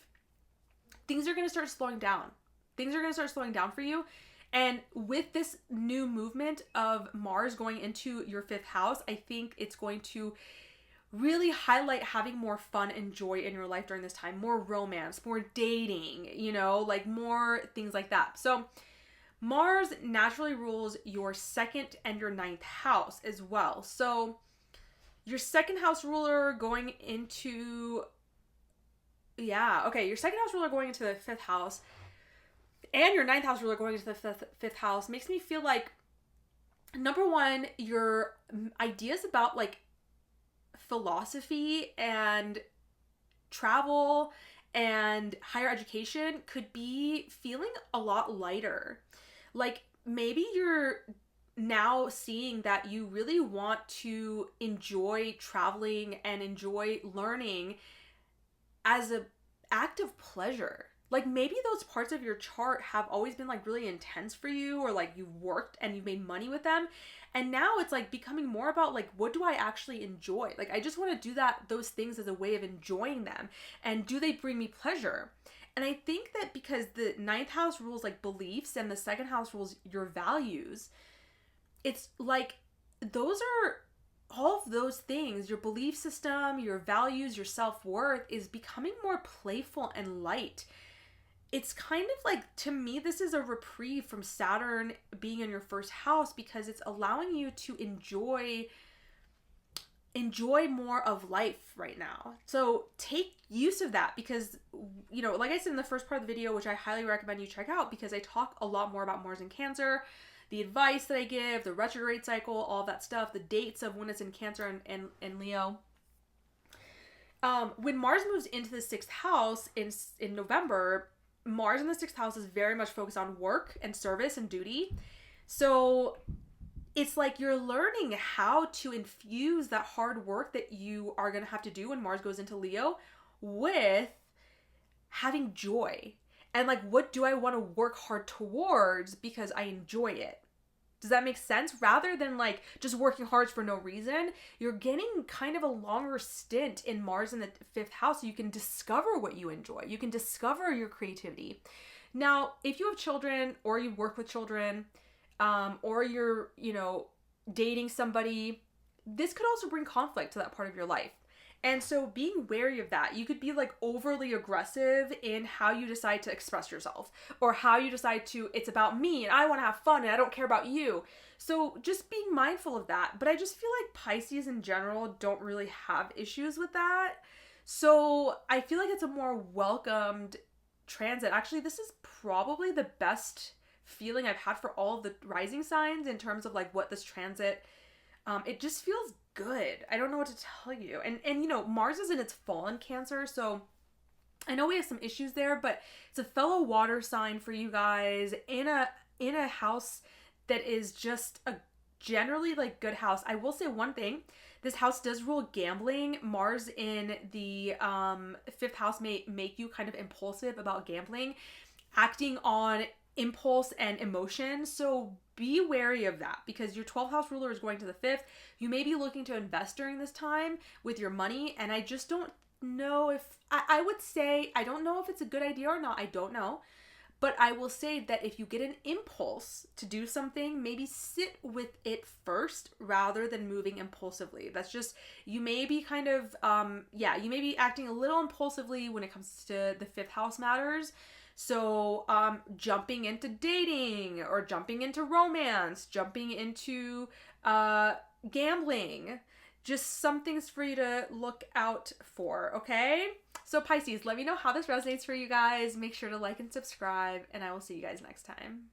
A: things are going to start slowing down. Things are going to start slowing down for you. And with this new movement of Mars going into your 5th house, I think it's going to really highlight having more fun and joy in your life during this time. More romance, more dating, like more things like that. So Mars naturally rules your second and your ninth house as well. So your second house ruler going into, your second house ruler going into the fifth house and your ninth house ruler going into the fifth house makes me feel like, number one, your ideas about like philosophy and travel and higher education could be feeling a lot lighter. Like maybe you're now seeing that you really want to enjoy traveling and enjoy learning as an act of pleasure. Like maybe those parts of your chart have always been like really intense for you, or like you've worked and you've made money with them. And now it's like becoming more about like, what do I actually enjoy? Like I just want to do those things as a way of enjoying them. And do they bring me pleasure? And I think that because the ninth house rules like beliefs and the second house rules your values, it's like those are all of those things, your belief system, your values, your self-worth is becoming more playful and light. It's kind of like, to me, this is a reprieve from Saturn being in your first house, because it's allowing you to enjoy more of life right now. So take use of that, because, you know, like I said in the first part of the video, which I highly recommend you check out, because I talk a lot more about Mars in Cancer, the advice that I give, the retrograde cycle, all that stuff, the dates of when it's in Cancer and Leo. When Mars moves into the sixth house in November, Mars in the sixth house is very much focused on work and service and duty. So it's like you're learning how to infuse that hard work that you are going to have to do when Mars goes into Leo with having joy. And like, what do I want to work hard towards because I enjoy it? Does that make sense? Rather than like just working hard for no reason, you're getting kind of a longer stint in Mars in the fifth house, so you can discover what you enjoy. You can discover your creativity. Now, if you have children or you work with children, or you're, you know, dating somebody, this could also bring conflict to that part of your life. And so being wary of that, you could be like overly aggressive in how you decide to express yourself, or how you decide to, it's about me and I want to have fun and I don't care about you. So just being mindful of that. But I just feel like Pisces in general don't really have issues with that. So I feel like it's a more welcomed transit. Actually, this is probably the best feeling I've had for all of the rising signs in terms of like what this transit, it just feels good. I don't know what to tell you. And you know, Mars is in its fall in Cancer, so I know we have some issues there, but it's a fellow water sign for you guys in a house that is just a generally like good house. I will say one thing. This house does rule gambling. Mars in the fifth house may make you kind of impulsive about gambling, acting on impulse and emotion. So be wary of that, because your 12th house ruler is going to the fifth. You may be looking to invest during this time with your money. And I just don't know if, I would say, I don't know if it's a good idea or not. I don't know. But I will say that if you get an impulse to do something, maybe sit with it first rather than moving impulsively. That's just, you may be kind of, you may be acting a little impulsively when it comes to the fifth house matters. So jumping into dating or jumping into romance, jumping into gambling, just some things for you to look out for, okay? So Pisces, let me know how this resonates for you guys. Make sure to like and subscribe, and I will see you guys next time.